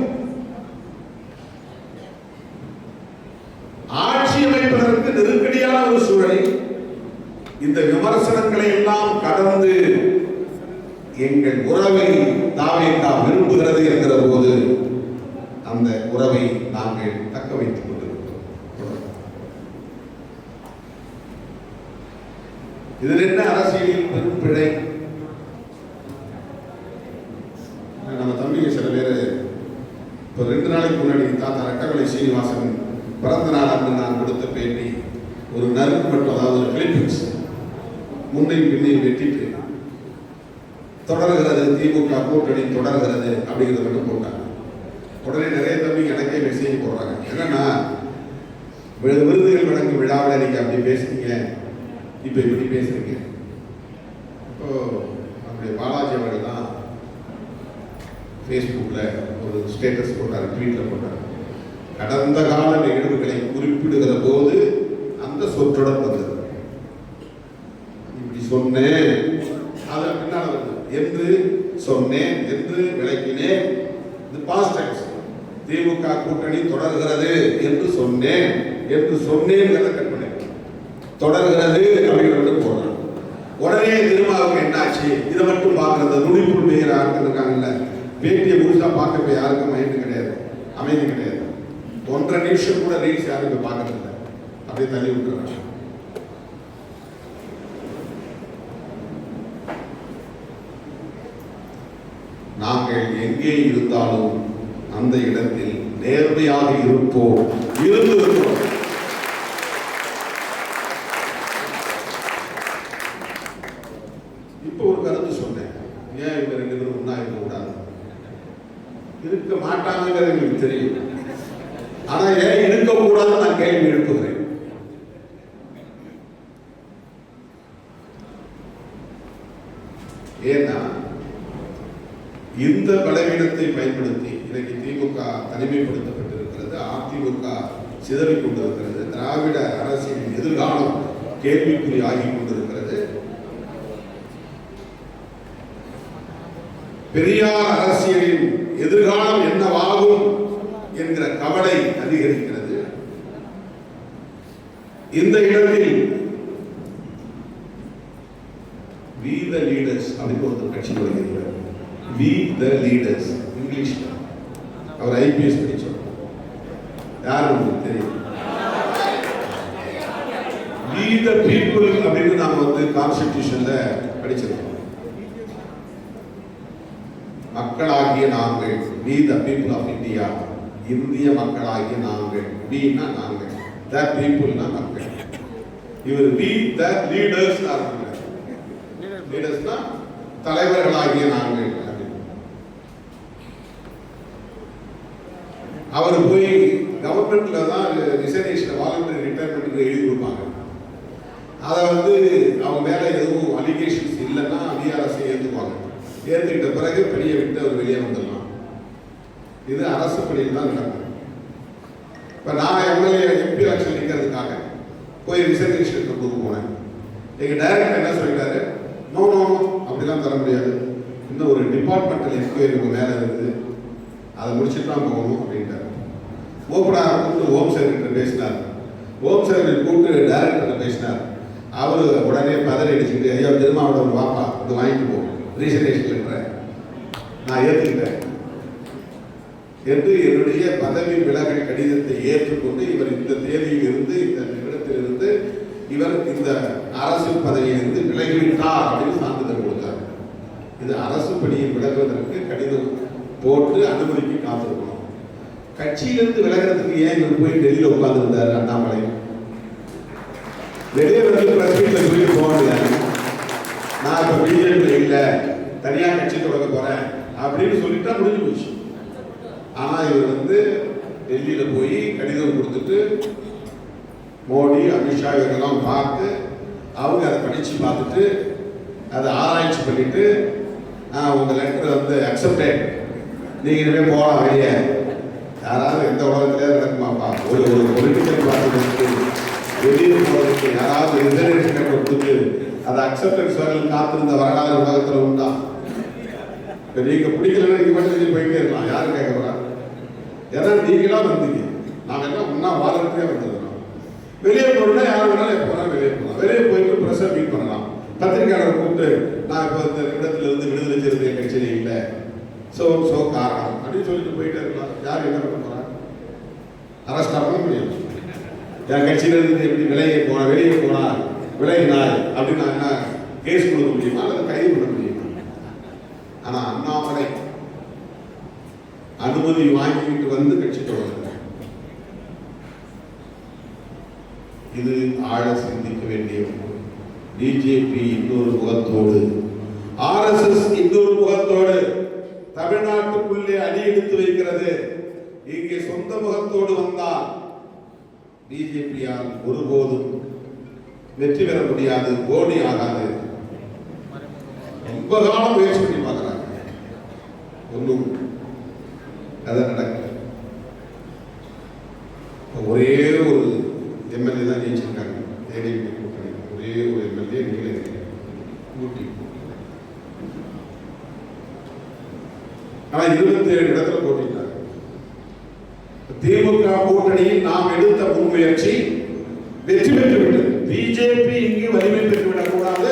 B: ஆட்சி அமைப்பதற்கு நெருக்கடியான ஒரு சூழலில் இந்த விமர்சனங்களை எல்லாம் கடந்து எங்கள் உறவை தாவேகா விரும்புகிறது என்கிற போது அந்த உறவை நாங்கள் தக்க வைத்துக் கொண்டிருக்கிறோம். இதில் என்ன அரசியலில் பெரும் பிழை? நம்ம தம்பிங்க சில பேர் இப்போ 2 நாளைக்கு முன்னாடி தாத்தா ரெட்டமலை சீனிவாசன் பிறந்த நாள் அன்று நான் கொடுத்த பேட்டி ஒரு நறுக்கு மட்டும், அதாவது ஒரு கிளிப்பிங்ஸ் முன்னையும் பின்னையும் வெட்டிட்டு தொடர்கிறது, திமுக கூட்டணி தொடர்கிறது அப்படிங்கிறத மட்டும் போட்டாங்க. உடனே நிறைய தம்பி எனக்கே மெசேஜ் போடுறாங்க. என்னன்னா, விருதுகள் வழங்கும் விழாவில் நீங்க அப்படி பேசுறீங்க, இப்ப இப்படி பேசுறீங்க. இப்போ நம்முடைய பாலாஜி அவர்கள் தான் ஃபேஸ்புக்ல ஒரு ஸ்டேட்டஸ் போட்டார், ட்வீட்ல போட்டார். கடந்த கால நிகழ்வுகளை குறிப்பிடுகிற போது அந்த சொற்றொடர் வந்தது. இப்படி சொன்னேன், அது பின்னால் வருது, என்று சொன்னேன், என்று விளக்கினேன். இது பாஸ்ட் டென்ஸ். திமுக கூட்டணி தொடர்கிறது என்று சொன்னேன், என்று சொன்னேன் கற்பனை தொடர்கிறது அப்படிங்கிறது போடுறாங்க. உடனே திருமாவுக்கு என்னாச்சு, இதை மட்டும் பார்க்கறது நுடிப்புள் பெயர் ஆட்கள் இருக்காங்கல்ல, பேட்டியை முழுசா பார்க்க போய் யாருக்கும் மைண்டு கிடையாது, அமைதி கிடையாது. 1.5 நிமிஷம் கூட ரீல்ஸ் யாரும் பார்க்கறது இல்லை, அப்படியே தள்ளி விட்டுறாங்க. நாங்கள் எங்கே இருந்தாலும் அந்த இடத்தில் நேர்மையாக இருப்போம், இருந்து வருவோம். இப்போ ஒரு கருத்து சொன்னேன், ஏன் இவங்க 2 பேரும் ஒன்னா இருக்க கூடாது? இருக்க மாட்டாங்கிறது எங்களுக்கு தெரியும், ஆனா ஏன் இருக்கக்கூடாதுன்னு நான் கேள்வி எழுப்புகிறேன். ஏன்னா இந்த பலவீனத்தை பயன்படுத்தி இன்னைக்கு திமுக தனிமைப்படுத்தப்பட்டிருக்கிறது, அதிமுக சிதறிக் கொண்டிருக்கிறது, திராவிட அரசியலின் எதிர்காலம் கேள்விக்குறி ஆகி கொண்டிருக்கிறது. பெரியார் அரசியலின் எதிர்காலம் என்னவாகும் என்கிற கவலை அதிகரிக்கிறது. இந்த இடத்தில் we the leaders அப்படின்னு ஒரு கட்சி வருகிறார். we the leaders இங்கிலீஷ், அவர் ஐபிஎஸ் படிச்சோம், யார் உங்களுக்கு தெரியும்? we the people அப்படின்னு நாம வந்து கான்ஸ்டிடியூஷன்ல படிச்சிருக்கோம். மக்களாகிய நாங்கள், we the people of India, இந்திய மக்களாகிய நாங்கள், we னா நாங்கள், the people னா மக்கள். இவர் we the leaders லீடர்ஸ்னா தலைவர்களாகிய நாங்கள். அவர் போய் கவர்மெண்ட்ல தான் ரிசர்வேஷன் வாலண்டரி ரிட்டையர்மெண்ட் எழுதி கொடுப்பாங்க. அதை வந்து அவங்க மேல எதுவும் அலிகேஷன்ஸ் இல்லைன்னா விஆர்எஸ்ஐ ஏற்றுக்குவாங்க. ஏற்றுக்கிட்ட பிறகு பணியை விட்டு அவர் வெளியே வந்துடலாம். இது அரசு பணியில் தான் நடக்கும். இப்போ நான் எம்எல்ஏ எம்பி எலெக்ஷன் நிற்கிறதுக்காக போய் ரிசர்வேஷன் கொடுக்க போனேன். எங்கள் டைரக்டர் என்ன சொல்லிட்டாரு, நோ நோ நோ அப்படிலாம் தர முடியாது, இன்னும் ஒரு டிபார்ட்மெண்டல் என்கொயரி உங்கள் மேலே இருக்குது, அதை முடிச்சுட்டு தான் போகணும் அப்படின்ட்டார். ஓப்பனாக கூப்பிட்டு ஹோம் செக்ரட்டரி பேசினார். ஹோம் செக்ரட்டரி கூப்பிட்டு டைரக்டர் பேசினார். அவர் உடனே பதறி அடிச்சுக்கிட்டு, ஐயா திருமாவளவன் வாப்பா இது வாங்கிட்டு போ, ரிசர்வேஷன் நான் ஏற்றுக்கிட்டேன் என்று என்னுடைய பதவி விலகல் கடிதத்தை ஏற்றுக்கொண்டு இவர் இந்த தேதியில் இருந்து இந்த நிமிடத்தில் இருந்து இவர் இந்த அரசு பதவியிலிருந்து விலகிவிட்டார் அப்படின்னு சான்றிதழ் கொடுத்தார். இது அரசு பணியை விலகுவதற்கு கடிதம் போட்டு அனுமதிக்கு காத்திருக்கணும். கட்சியிலிருந்து விலகிறதுக்கு ஏன் இவர் போய் டெல்லியில் உட்கார்ந்துருந்தார் அண்ணாமலை? வெளியே வந்து பிரஸ் மீட்ல சொல்லிட்டு போக முடியாது, நான் இப்ப பிஜேபி இல்லை தனியாக கட்சி தொடங்க போறேன் அப்படின்னு சொல்லிட்டா முடிஞ்சு போச்சு. ஆனா இவர் வந்து டெல்லியில போய் கடிதம் கொடுத்துட்டு மோடி அமித்ஷா இவரெல்லாம் பார்த்து அவங்க அதை படிச்சு பார்த்துட்டு அதை ஆராய்ச்சி பண்ணிட்டு உங்க லெட்டர் வந்து அக்செப்டட் நீங்க இனிமே போகலாம் வெளியே. யாராவது எந்த உலகத்திலே நடக்குமாப்பா? ஒரு பொலிட்டிக்கல் பார்ட்டி வெளியே போறதுக்கு யாராவது ரிசர்வேஷன் கொடுத்து அதை அக்செப்டன்ஸ் வரல காத்திருந்த வரலாறு உலகத்தில் உண்டா? இப்போ நீங்க பிடிக்கலன்னா நீங்க மட்டும் போயிட்டே இருக்கலாம். யாரும் கேட்க போறா? ஏன்னா நீங்களா வந்தீங்க, நாம என்ன ஒன்னா வாழ்றதுக்கே வந்துருக்கோம். வெளியே போறோம்னா யார் வேணாலும் எப்போ வேணாலும் வெளியே போகலாம். வெளியே போயிட்டு ப்ரெஸ்ஸை மீட் பண்ணலாம். பத்திரிகையாளர் கூப்பிட்டு நான் இப்போ இந்த இடத்துல இருந்து விடுதலை சிறுத்தை கட்சியில் இல்லை, சோ காரணம் அப்படின்னு சொல்லிட்டு போயிட்டே இருக்கலாம். யார் என்ன பண்ண போறாங்க? அரெஸ்ட் பண்ண முடியும். என் கட்சியில இருந்து எப்படி வெளியே போனா விலகினாய் அப்படின்னு நான் என்ன கேஸ் கொடுக்க முடியுமா அல்லது கைது பண்ண முடியுமா? ஆனா அண்ணாமலை அனுமதி வாங்கிட்டு வந்து கட்சி தொடங்க. இது ஆழ சிந்திக்க வேண்டிய ஒன்று. பிஜேபி இன்னொரு முகத்தோடு, ஆர்எஸ்எஸ் இன்னொரு முகத்தோடு தமிழ்நாட்டுக்குள்ளே அடி எடுத்து வைக்கிறது. இங்கே சொந்த முகத்தோடு வந்தால் பிஜேபியால் ஒருபோதும் வெற்றி பெற முடியாது, போடி ஆகாது. ரொம்ப காலம் முயற்சி பண்ணி பார்க்கிறாங்க, ஒன்றும் கதை நடக்கல. ஒரே ஒரு எம்எல்ஏ தான் ஜெயிச்சிருக்காங்க ஏடிஎம்கே கூட்டணி. ஒரே ஒரு எம்எல்ஏ நீங்களே ஊட்டி. ஆனா 27 இடத்துல போட்டிட்டாங்க. திமுக கூட்டணியில் நாம் எடுத்த முன்முயற்சி வெற்றி பெற்றுவிட்டது. பிஜேபி இங்கு வலிமை பெற்றுவிடக் கூடாது,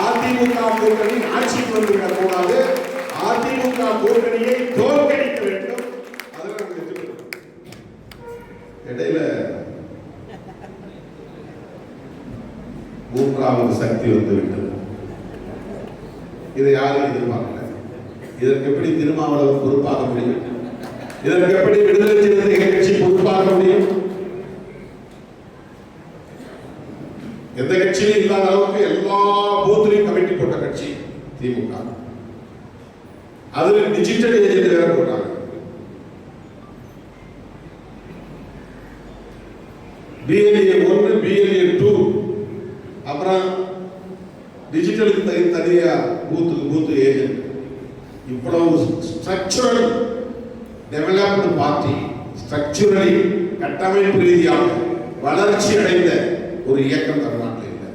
B: அதிமுக கூட்டணி ஆட்சிக்கு வந்துவிடக் கூடாது, அதிமுக கூட்டணியை தோற்கடிக்க வேண்டும். அதில் நம்ம வெற்றி பெற்றோம். இடையில மூன்றாவது சக்தி வந்துவிட்டது. இதை யாரும் எதிர்பார்க்கல. இதற்கு எப்படி திருமாவளவன் பொறுப்பாக முடியும்? இதற்கு எப்படி விடுதலை சிறுத்தைகள் கட்சி பொறுப்பாக முடியும்? எந்த கட்சியும் இல்லாத அளவுக்கு எல்லா பூத்திலையும் கமிட்டி போட்ட கட்சி திமுக. அதுல டிஜிட்டல் ஏஜென்ட் வேற போட்டாங்க. பிஎல்ஏ 1, பிஎல்ஏ 2, அப்புறம் டிஜிட்டலுக்கு தனியா பூத்து ஏஜென்ட். இவ்வளவு ஸ்ட்ரக்சரல் டெவலப்டு பார்ட்டி, ஸ்ட்ரக்சரலி கட்டமைப்பு ரீதியாக வளர்ச்சி அடைந்த ஒரு இயக்கம் தமிழ்நாட்டில் இல்லை.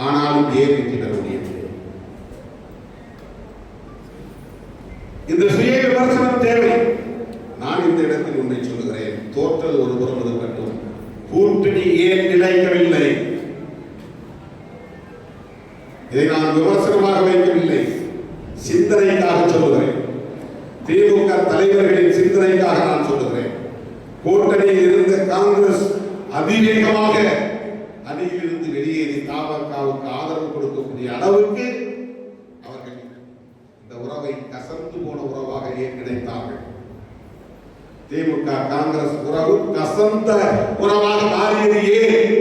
B: ஆனாலும் ஏன் வெற்றி பெற முடியவில்லை? இந்த சுய விமர்சனம் தேவை. நான் இந்த இடத்தில் ஒன்றை சொல்லுகிறேன். தோற்றல் ஒரு புறம் இருக்கட்டும், கூட்டணி ஏன் நிலைக்கவில்லை? இதை நான் விமர்சனமாக வைக்கவில்லை, சிந்தனைக்காக சொல்லுகிறேன். திமுக தலைவர்களின் சிந்தனைக்காக நான் சொல்லுகிறேன். கூட்டணியில் இருந்த காங்கிரஸ் அதிவேகமாக அணியிலிருந்து வெளியேறி தாவகாவுக்கு ஆதரவு கொடுக்கக்கூடிய அளவுக்கு அவர்கள் இந்த உறவை கசந்து போன உறவாக ஏன் கிடைத்தார்கள்? திமுக காங்கிரஸ் உறவு கசந்த உறவாக மாறியது ஏன்?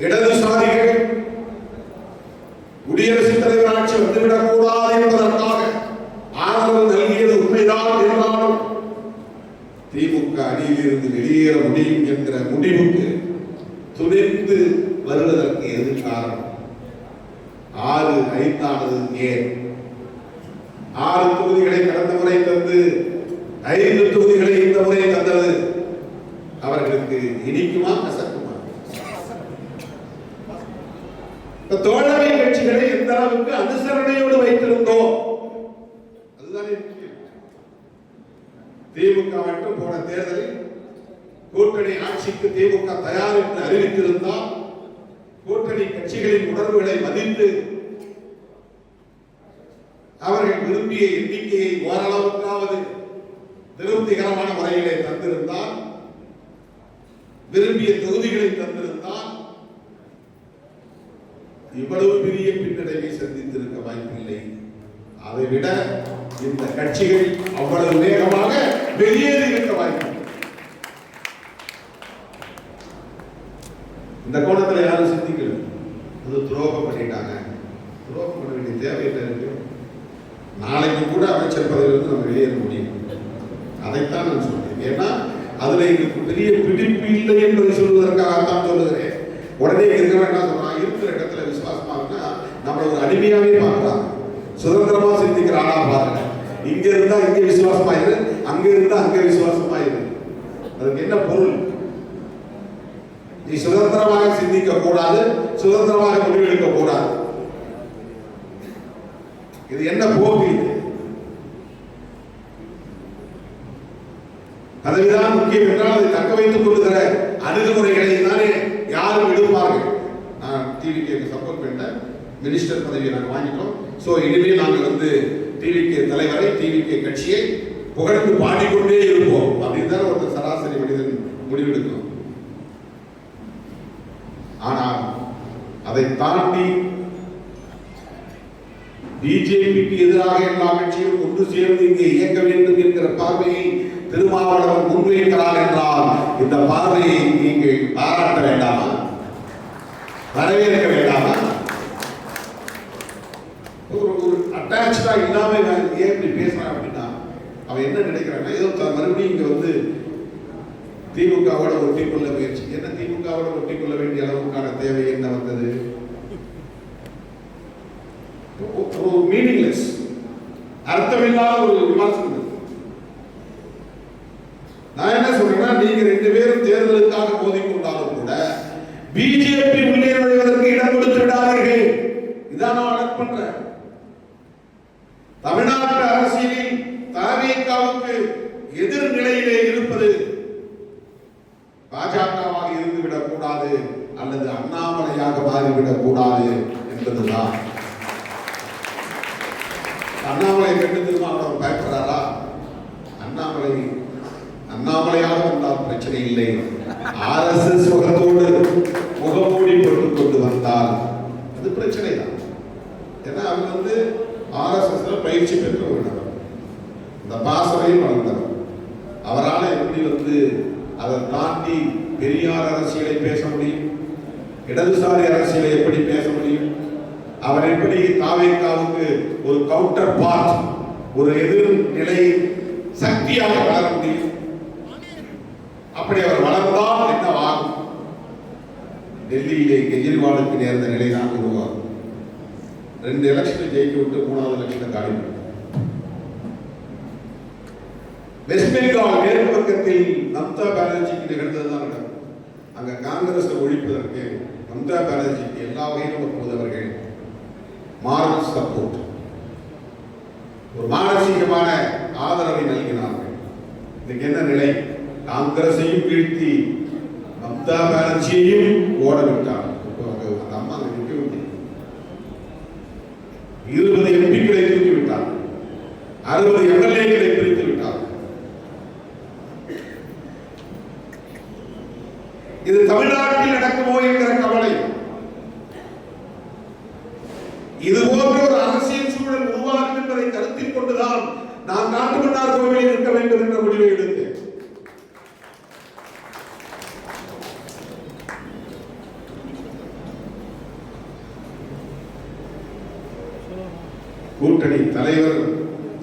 B: இடதுசாரிகள் குடியரசுத் தலைவர் ஆட்சி வந்துவிடக் கூடாது என்பதற்காக ஆதரவு நல்கியது உண்மைதான் என்றாலும் திமுக அணியிலிருந்து வெளியேற முடியும் என்கிற முடிவுக்கு துணிந்து வருவதற்கு எது காரணம்? 6 5 ஏன்? 6 தொகுதிகளை கடந்த முறை தந்து 5 தொகுதிகளை இந்த முறை தந்தது அவர்களுக்கு இனிக்குமா கசக்குமா? தோழமை கட்சிகளை எந்த அளவுக்கு அனுசரணையோடு வைத்திருந்தோம், அதுதானே முக்கியம். திமுக மட்டும் போன தேர்தலில் கூட்டணி ஆட்சிக்கு திமுக தயார் என்று அறிவித்திருந்தால் கூட்டணி கட்சிகளின் உணர்வுகளை மதித்து அவர்கள் விரும்பிய எண்ணிக்கையை ஓரளவுக்காவது திருப்திகரமான முறையிலே தந்திருந்தால், விரும்பிய தொகுதிகளை தந்திருந்தால் இவ்வளவு பெரிய பின்னடைவை சந்தித்திருக்க வாய்ப்பில்லை. அதை விட இந்த கட்சிகள் அவ்வளவு வேகமாக வெளியேறி இருக்க வாய்ப்பில்லை. இந்த கோணத்தில் யாரும் சிந்திக்கல. அது துரோகம் பண்ணிட்டாங்க. துரோகம் பண்ண வேண்டிய தேவை என்ன இருக்கு? நாளைக்கு கூட அமைச்சர் பதவியிலிருந்து நம்ம வெளியேற முடியும். அதைத்தான் நான் சொல்றேன். ஏன்னா அதுல எங்களுக்கு பெரிய பிடிப்பு இல்லை என்பதை சொல்வதற்காகத்தான் சொல்லுகிறேன். உடனே இருக்கிறவன் என்ன சொல்றான்? இருக்கிற இடத்துல விசுவாசமா நம்மள ஒரு அடிமையாவே பார்க்கிறாங்க. சுதந்திரமா சிந்திக்கிற ஆளா பாருங்க. இங்க இருந்தா இங்க விசுவாசமாயிரு, அங்க இருந்தா அங்க விசுவாசமாயிரு. அதுக்கு என்ன பொருள்? நீ சுதந்திரமாக சிந்திக்க கூடாது, சுதந்திரமாக முடிவெடுக்க கூடாது. இது என்ன போக்கு? அதுதான் முக்கியம் என்றால் அதை தக்க வைத்துக் கொள்கிற அணுகுமுறைகளை தானே யாரும் விடுப்பார்கள். நான் டிவிக்கு சப்போர்ட் பண்ண மினிஸ்டர் பதவியை நாங்கள் வாங்கிட்டோம். ஸோ இனிமேல் நாங்கள் டிவிகே தலைவரை, டிவிகே கட்சியை புகழ்ந்து பாடிக்கொண்டே இருப்போம் அப்படின்னு தான் ஒரு சராசரி மனிதன் முடிவெடுக்கணும். ஆனால் அதை தாண்டி பிஜேபிக்கு எதிராக எல்லா கட்சியும் ஒன்று சேர்ந்து இங்கே இயங்க வேண்டும் என்கிற பார்வையை திருமாவளவன் முன்வைக்கிறார் என்றால் இந்த பார்வையை நீங்கள் பாராட்ட வேண்டாமா? வரவேற்க வேண்டாமா? ஒரு அட்டாச்சா இல்லாம ஏன் இப்படி பேசுறான் அப்படின்னா அவன் என்ன நினைக்கிறான்னா, ஏதோ மறுபடியும் இங்க திமுகவோட ஒட்டிக்கொள்ள முயற்சி. என்ன திமுகவோட ஒட்டிக்கொள்ள வேண்டிய அளவுக்கான தேவை என்ன வந்தது? மீனிங்லெஸ், அர்த்தமில்லாத ஒரு விமர்சனம். நான் என்ன சொல்றேன்னா, நீங்க ரெண்டு பேரும் தேர்தலுக்காக மோதிக்கொண்டாலும் கூட பிஜேபி உள்ளே நுழைவதற்கு இடம் கொடுத்து விடாதீர்கள். இதான் நான் அலர்ட் பண்றேன். தமிழ்நாட்டு அரசியலில் தவிகவுக்கு எதிர்நிலையிலே இருப்பது பாஜகவாக இருந்துவிடக் கூடாது அல்லது அண்ணாமலையாக மாறிவிடக் கூடாது என்பதுதான். அண்ணாமலை கண்டு திருமாவளவன் பயப்படுறாரா? அண்ணாமலையாக வந்தால் பிரச்சனை இல்லை. RSS முகத்தோடு முகமூடி போட்டுக் கொண்டு வந்தால் அது பிரச்சனை தான். ஏன்னா அவர் RSSல பயிற்சி பெற்ற ஒரு நபர், இந்த பாசறையும் வளர்ந்தவர். அவரால் எப்படி அதை தாண்டி பெரியார் அரசியலை பேச முடியும்? இடதுசாரி அரசியலை எப்படி பேச முடியும்? அவர் எப்படி தாவேக்காவுக்கு ஒரு கவுண்டர் பார்ட், ஒரு எதிர்நிலை சக்தியாக வளர முடியும்? அப்படி அவர் வளர்ந்தால் என்னவாகும்? டெல்லியிலே கெஜ்ரிவாலுக்கு நேர்ந்த நிலைதான் உருவாகும். 2 எலெக்ஷன் ஜெயிக்க விட்டு 3வது எலெக்ஷன் காலி. வெஸ்ட் பெங்கால் மேற்கு பக்கத்தில் மம்தா பானர்ஜிக்கு நிகழ்ந்ததுதான் நடக்கும். அங்க காங்கிரஸ் ஒழிப்பதற்கு மம்தா பானர்ஜிக்கு எல்லா வகையிலும் ஒப்புவதவர்கள் மாரல் சப்போர்ட், ஒரு மானசீகமான ஆதரவை நல்கினார்கள். இதுக்கு என்ன நிலை? காங்கிரஸையும் வீழ்த்தி மம்தா பானர்ஜியையும் ஓட விட்டார். அந்த அம்மா நிற்க விட்டு 20 எம்பிக்களை தூக்கி விட்டார், 60 MLAக்களை பிரித்து விட்டார். இது தமிழ்நாட்டில் நடக்குமோ என்கிற கவலை. இது போன்ற ஒரு அரசியல் சூழல் உருவாகும் என்பதை கருத்தில் கொண்டுதான் நான் காட்டுமன்னார் கோவிலில் இருக்க வேண்டும் என்ற முடிவை எடுத்தேன். கூட்டணி தலைவர்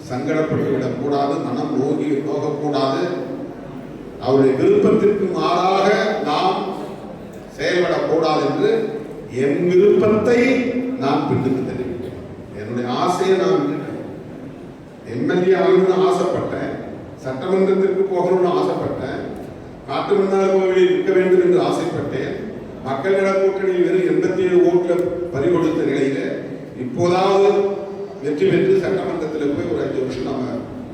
B: சங்கடப்பட்டு விடக்கூடாது, மனம் நோகக்கூடாது. அவருடைய விருப்பத்திற்கு மாறாக நாம் செயல்படக்கூடாது என்று என் விருப்பத்தை நான் பின்னுக்கு தெரிவித்தேன். என்னுடைய ஆசையை நான் விட்டுட்டேன். MLA ஆகணும்னு ஆசைப்பட்டேன், சட்டமன்றத்திற்கு போகணும்னு ஆசைப்பட்டேன், காட்டுமன்னார் கோவிலில் இருக்க வேண்டும் என்று ஆசைப்பட்டேன். மக்கள் நல கூட்டணியில் வெறும் 87 ஓட்டுல பறிகொடுத்த நிலையில இப்போதாவது வெற்றி பெற்று சட்டமன்றத்தில் போய் ஒரு 5 வருஷம் நாம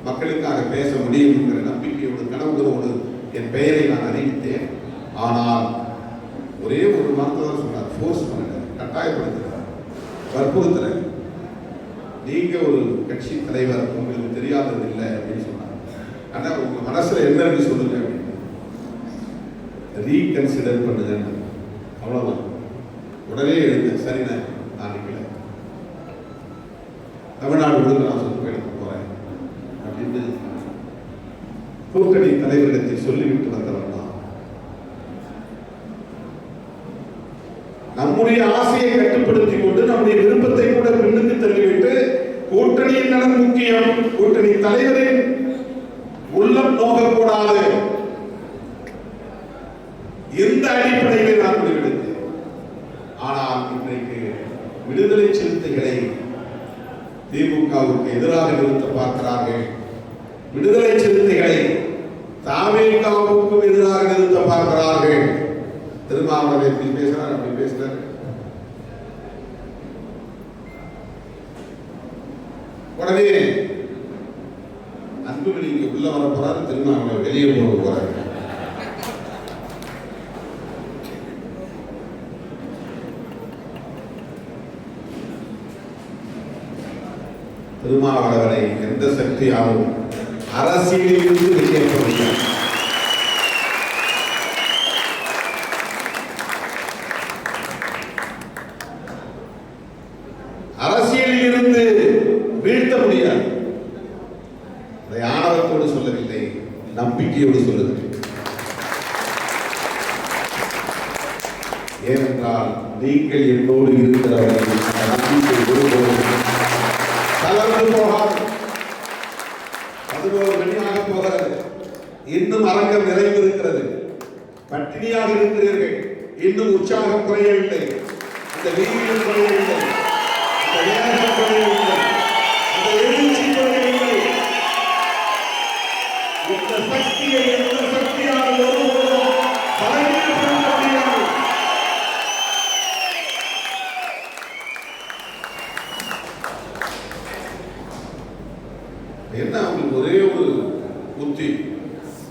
B: மக்களுக்காக பேச முடியும் என்கிற நம்பிக்கையோடு கனவுகளோடு என் பெயரை நான் அறிவித்தேன். ஆனால் ஒரே ஒரு வார்த்தை தான் சொன்னார், ஃபோர்ஸ் பண்ணுங்க, கட்டாயப்படுத்துகிறார், வற்புறுத்துறேன். நீங்க ஒரு கட்சி தலைவர், உங்களுக்கு தெரியாதது இல்லை அப்படின்னு சொன்னார். ஆனா உங்க மனசுல என்ன இருக்கு சொல்லுங்க அப்படின்னு, ரீகன்சிடர் பண்ணுங்க, அவ்வளவுதான். உடனே எழுந்த சரிண்ணே, நான் நிக்கல, தமிழ்நாடு விடுதலை நான் சொத்து எடுக்க போறேன் அப்படின்னு கூட்டணி தலைவரிடத்தை சொல்லிவிட்டு வந்தவர் தான். நம்முடைய ஆசையை கட்டுப்படுத்திக் கொண்டு நம்முடைய விருப்பத்தை கூட பின்னுக்கு தள்ளிவிட்டு கூட்டணியின் நலன் முக்கியம், கூட்டணி தலைவரின் உள்ளம் நோகக்கூடாது, எந்த அடிப்படையில் நான் முடிவெடுத்தேன். ஆனால் இன்றைக்கு விடுதலை சிறுத்தைகளை திமுகவுக்கு எதிராக நிறுத்த பார்க்கிறார்கள். விடுதலை சிறுத்தைகளை தாவேகாவுக்கும் எதிராக நிறுத்த பார்க்கிறார்கள். திருமாவளவன் எப்படி பேசுறார், அப்படி பேசுறார். உடனே அன்புமணி இங்க உள்ள வர போறாரு, திருமாவளவன் வெளியே போக போறாரு. திருமாவளவனை எந்த சக்தியாலும் அரசியலில் இருந்து வெளியேற்ற முடியாது. அரசியலில் இருந்து வீழ்த்த முடியாது. அதை ஆணவத்தோடு சொல்லவில்லை, நம்பிக்கையோடு சொல்லுகிறேன். ஏனென்றால் நீங்கள் என்னோடு இருக்கிறவர்கள் நம்பிக்கை ஒருபோதும் தளர்ந்து போகாது. 11 மணியாக போகிறது, இன்னும் அரங்கம் நிறைந்திருக்கிறது. பட்டினியாக இருக்கிறீர்கள், இன்னும் உற்சாகம் குறையவில்லை, இந்த வீரியம் குறையவில்லை, இந்த வேகம் குறையவில்லை, இந்த எழுச்சி குறையவில்லை. இந்த சக்தியை எந்த சக்தியாக ஒருவரும் பலவீனப்படுத்த முடியாது. என்ன அவங்களுக்கு ஒரே ஒரு புத்தி,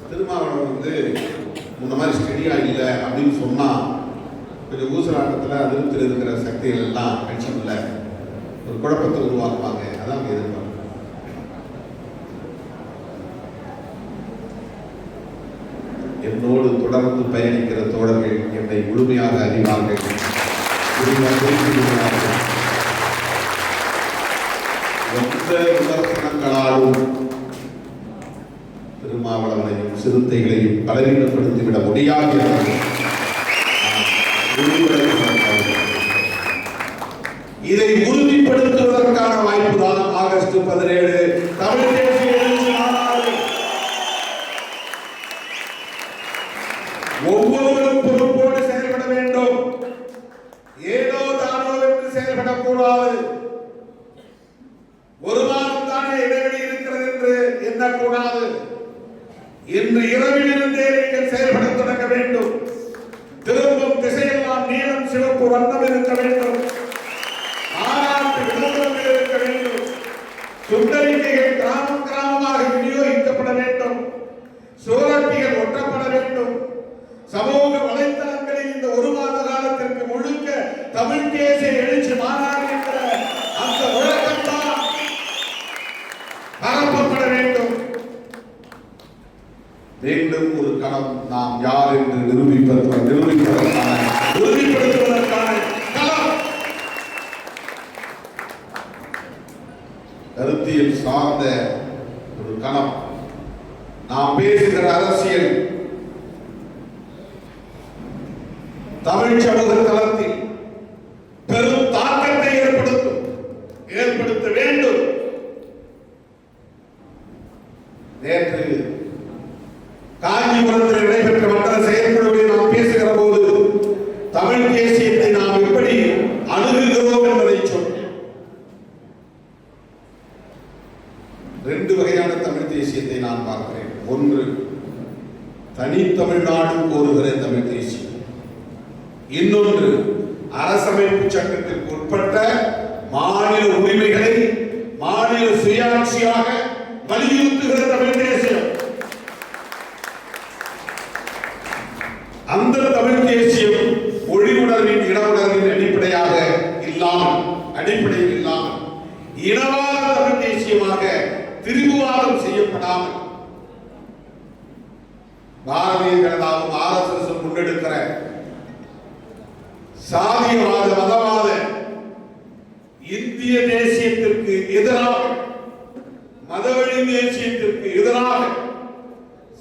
B: திருமாவளவன் இந்த மாதிரி ஸ்டெடியா இல்லை அப்படின்னு சொன்னா கொஞ்சம் ஊசலாட்டத்தில் அதிருப்தியில் இருக்கிற சக்திகள் எல்லாம் கட்சிக்குள்ள ஒரு குழப்பத்தை உருவாக்குவாங்க. அதான் எதிர்பார்ப்பு. என்னோடு தொடர்ந்து பயணிக்கிற தோழர்கள் என்னை முழுமையாக அறிவார்கள். எந்த விமர்சனங்களாலும் திருமாவளவனையும் சிறுத்தைகளையும் பலவீனப்படுத்திவிட முடியாது. இதை உறுதிப்படுத்துவதற்கான வாய்ப்பு தான் ஆகஸ்ட் 17 தமிழ் தேசிய எழுச்சி மாநாடு. ஒவ்வொருவரும் பொறுப்போடு செயல்பட வேண்டும். ஏதோ தானோ என்று செயல்படக்கூடாது. ஒரு மாதம் தானே இடைவெளி இருக்கிறது என்று எண்ணக்கூடாது. இன்று இரவிலிருந்தே நீங்கள் செயல்பட தொடங்க வேண்டும். திரும்பும் திசையெல்லாம் நீலம் சிவப்பு வண்ணம் இருக்க வேண்டும். ஆராய்ச்சி விளம்பரங்கள் இருக்க வேண்டும். சுந்தரிக்கைகள் கிராமம் கிராமமாக விநியோகிக்கப்பட வேண்டும். சுவரொட்டிகள் ஒட்டப்பட வேண்டும். சமூக வலைத்தளங்களில் இந்த ஒரு மாத காலத்திற்கு முழுக்க தமிழ் தேசிய எழுச்சி மாநாடு என்கிற அந்த முழக்கம்தான் பரப்பப்பட வேண்டும். மீண்டும் ஒரு களம் நாம் யார் என்று நிரூபிப்பதற்கான உறுதிப்படுத்துவதற்கான களம். கருத்தியல் சார்ந்த ஒரு களம். நாம் பேசுகிற அரசியல் தமிழ் சமூக தளத்தில் பெரும் தாக்கத்தை ஏற்படுத்த வேண்டும். நேற்று காஞ்சிபுரத்தில் நடைபெற்ற மண்டல செயற்குழுவில் நாம் பேசுகிற போது தமிழ் தேசியத்தை நாம் எப்படி அணுகுகிறோம் என்பதை சொன்னேன். 2 வகையான தமிழ் தேசியத்தை நான் பார்க்கிறேன். ஒன்று தனித்தமிழ்நாடு கோருகிற தமிழ் தேசியம். இன்னொன்று அரசமைப்பு சட்டத்திற்கு உட்பட்ட மாநில உரிமைகளை மாநில சுயாட்சியாக வலியுறுத்துகிற தமிழ் தேசியம். அந்த தமிழ் தேசியம் மொழி உணர்வின் இன உணர்வின் அடிப்படையில் இல்லாமல் இனவாத தமிழ் தேசியமாக திரிபுவாதம் செய்யப்படாமல் பாரதிய ஜனதாவும் RSS முன்னெடுக்கிற சாதியவாத மதவாத இந்திய தேசியத்திற்கு எதிராக, மதவழி தேசியத்திற்கு எதிராக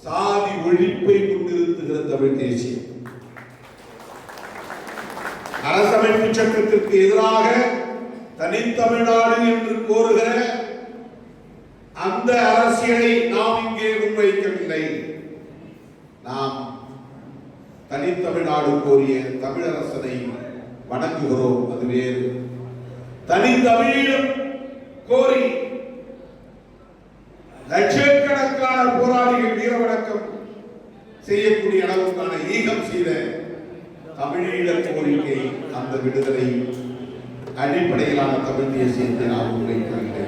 B: சாதி ஒழிப்பை முன்னிறுத்துகிற தமிழ் தேசியம். அரசமைப்பு சட்டத்திற்கு எதிராக தனித்தமிழ்நாடு என்று கோருகிற அந்த அரசியலை நாம் இங்கே முன்வைக்கவில்லை. நாம் தனித்தமிழ்நாடு கோரிய தமிழரசனை வணங்குகிறோம். அது வேறு. தனித்தமிழீழம் கோரி லட்சக்கணக்கான போராளிகள் வீரவணக்கம் செய்யக்கூடிய அளவுக்கான ஈகம் செய்த தமிழீழ கோரிக்கை, அந்த விடுதலை அடிப்படையிலான தமிழ் தேசியத்தை நாம் முன்வைக்கவில்லை.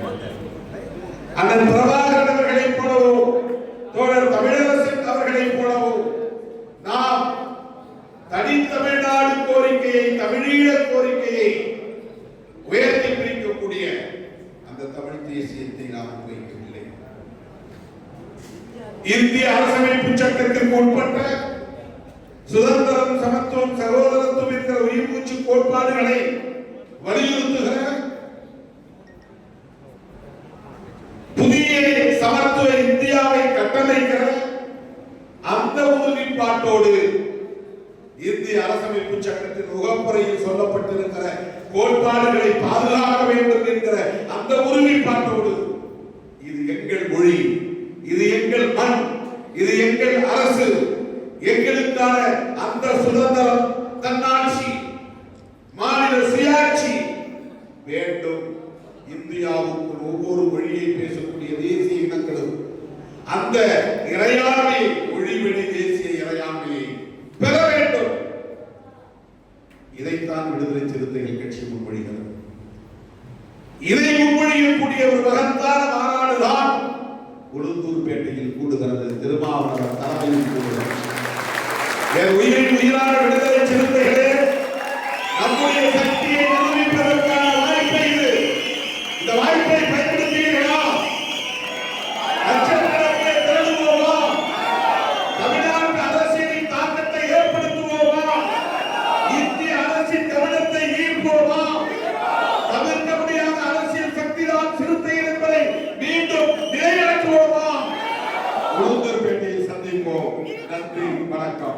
B: அண்ணன் பிரபாகரன் அவர்களைப் போலவோ தோழர் தமிழரசன் அவர்களைப் போலவோ நாம் தனி தமிழ்நாடு கோரிக்கையை, தமிழீழ கோரிக்கையை உயர்த்தி பிடிக்கக்கூடிய அந்த தமிழ் தேசியத்தை நாம் முன்வைக்கவில்லை. இந்திய அரசமைப்பு சட்டத்திற்கு உட்பட்ட சுதந்திரம், சமத்துவம், சகோதரத்துவம் என்கிற உயிர் மூச்சு கோட்பாடுகளை வலியுறுத்துகிற புதிய சமத்துவ இந்தியாவை கட்டமைக்கிற அந்த உறுதிப்பாட்டோடு இந்திய அரசமைப்பு சட்டத்தின் முகப்புறையில் சொல்லப்பட்டிருக்கிற கோட்பாடுகளை பாதுகாக்க வேண்டும் என்கிற அந்த உறுதிப்பாட்டோடு இது எங்கள் மொழி, இது எங்கள் மண், இது எங்கள் அரசு, எங்களுக்கான அந்த சுதந்திரம், தன்னாட்சி, மாநில சுயாட்சி வேண்டும். இந்தியாவுக்கு ஒவ்வொரு மொழியை பேசக்கூடிய தேசிய இனங்களும் அந்த இறையாண்மை, மொழிவழி தேசிய இறையாண்மையை பெற வேண்டும். இதைத்தான் விடுதலை சிறுத்தைகள் கட்சி முன்மொழிகிறது. இதை முன்மொழியக்கூடிய ஒரு மகத்தான மாநாடுதான் உளுந்தூர்பேட்டையில் கூடுகிறது, திருமாவளவன் தலைமையில் கூடுகிறது. என் உயிரின் உயிரான விடுதலை சிறுத்தைகளே, நம்முடைய சக்தியை நிரூபிப்பதற்கான வாய்ப்பை இது. இந்த வாய்ப்பை பயன்படுத்துகிறீர்களா? லட்சக்கணக்கிலே திரளுவோமா? தமிழ்நாட்டு அரசியலின் தாக்கத்தை ஏற்படுத்துவோமா? இந்திய அரசின் கவனத்தை ஈர்ப்போமா? தவிர்க்க முடியாத அரசியல் சக்திதான் சிறுத்தைகள் என்பதை மீண்டும் நிலைநாட்டுவோமா? உளுந்தூர்பேட்டையில் சந்திப்போம். நன்றி, வணக்கம்.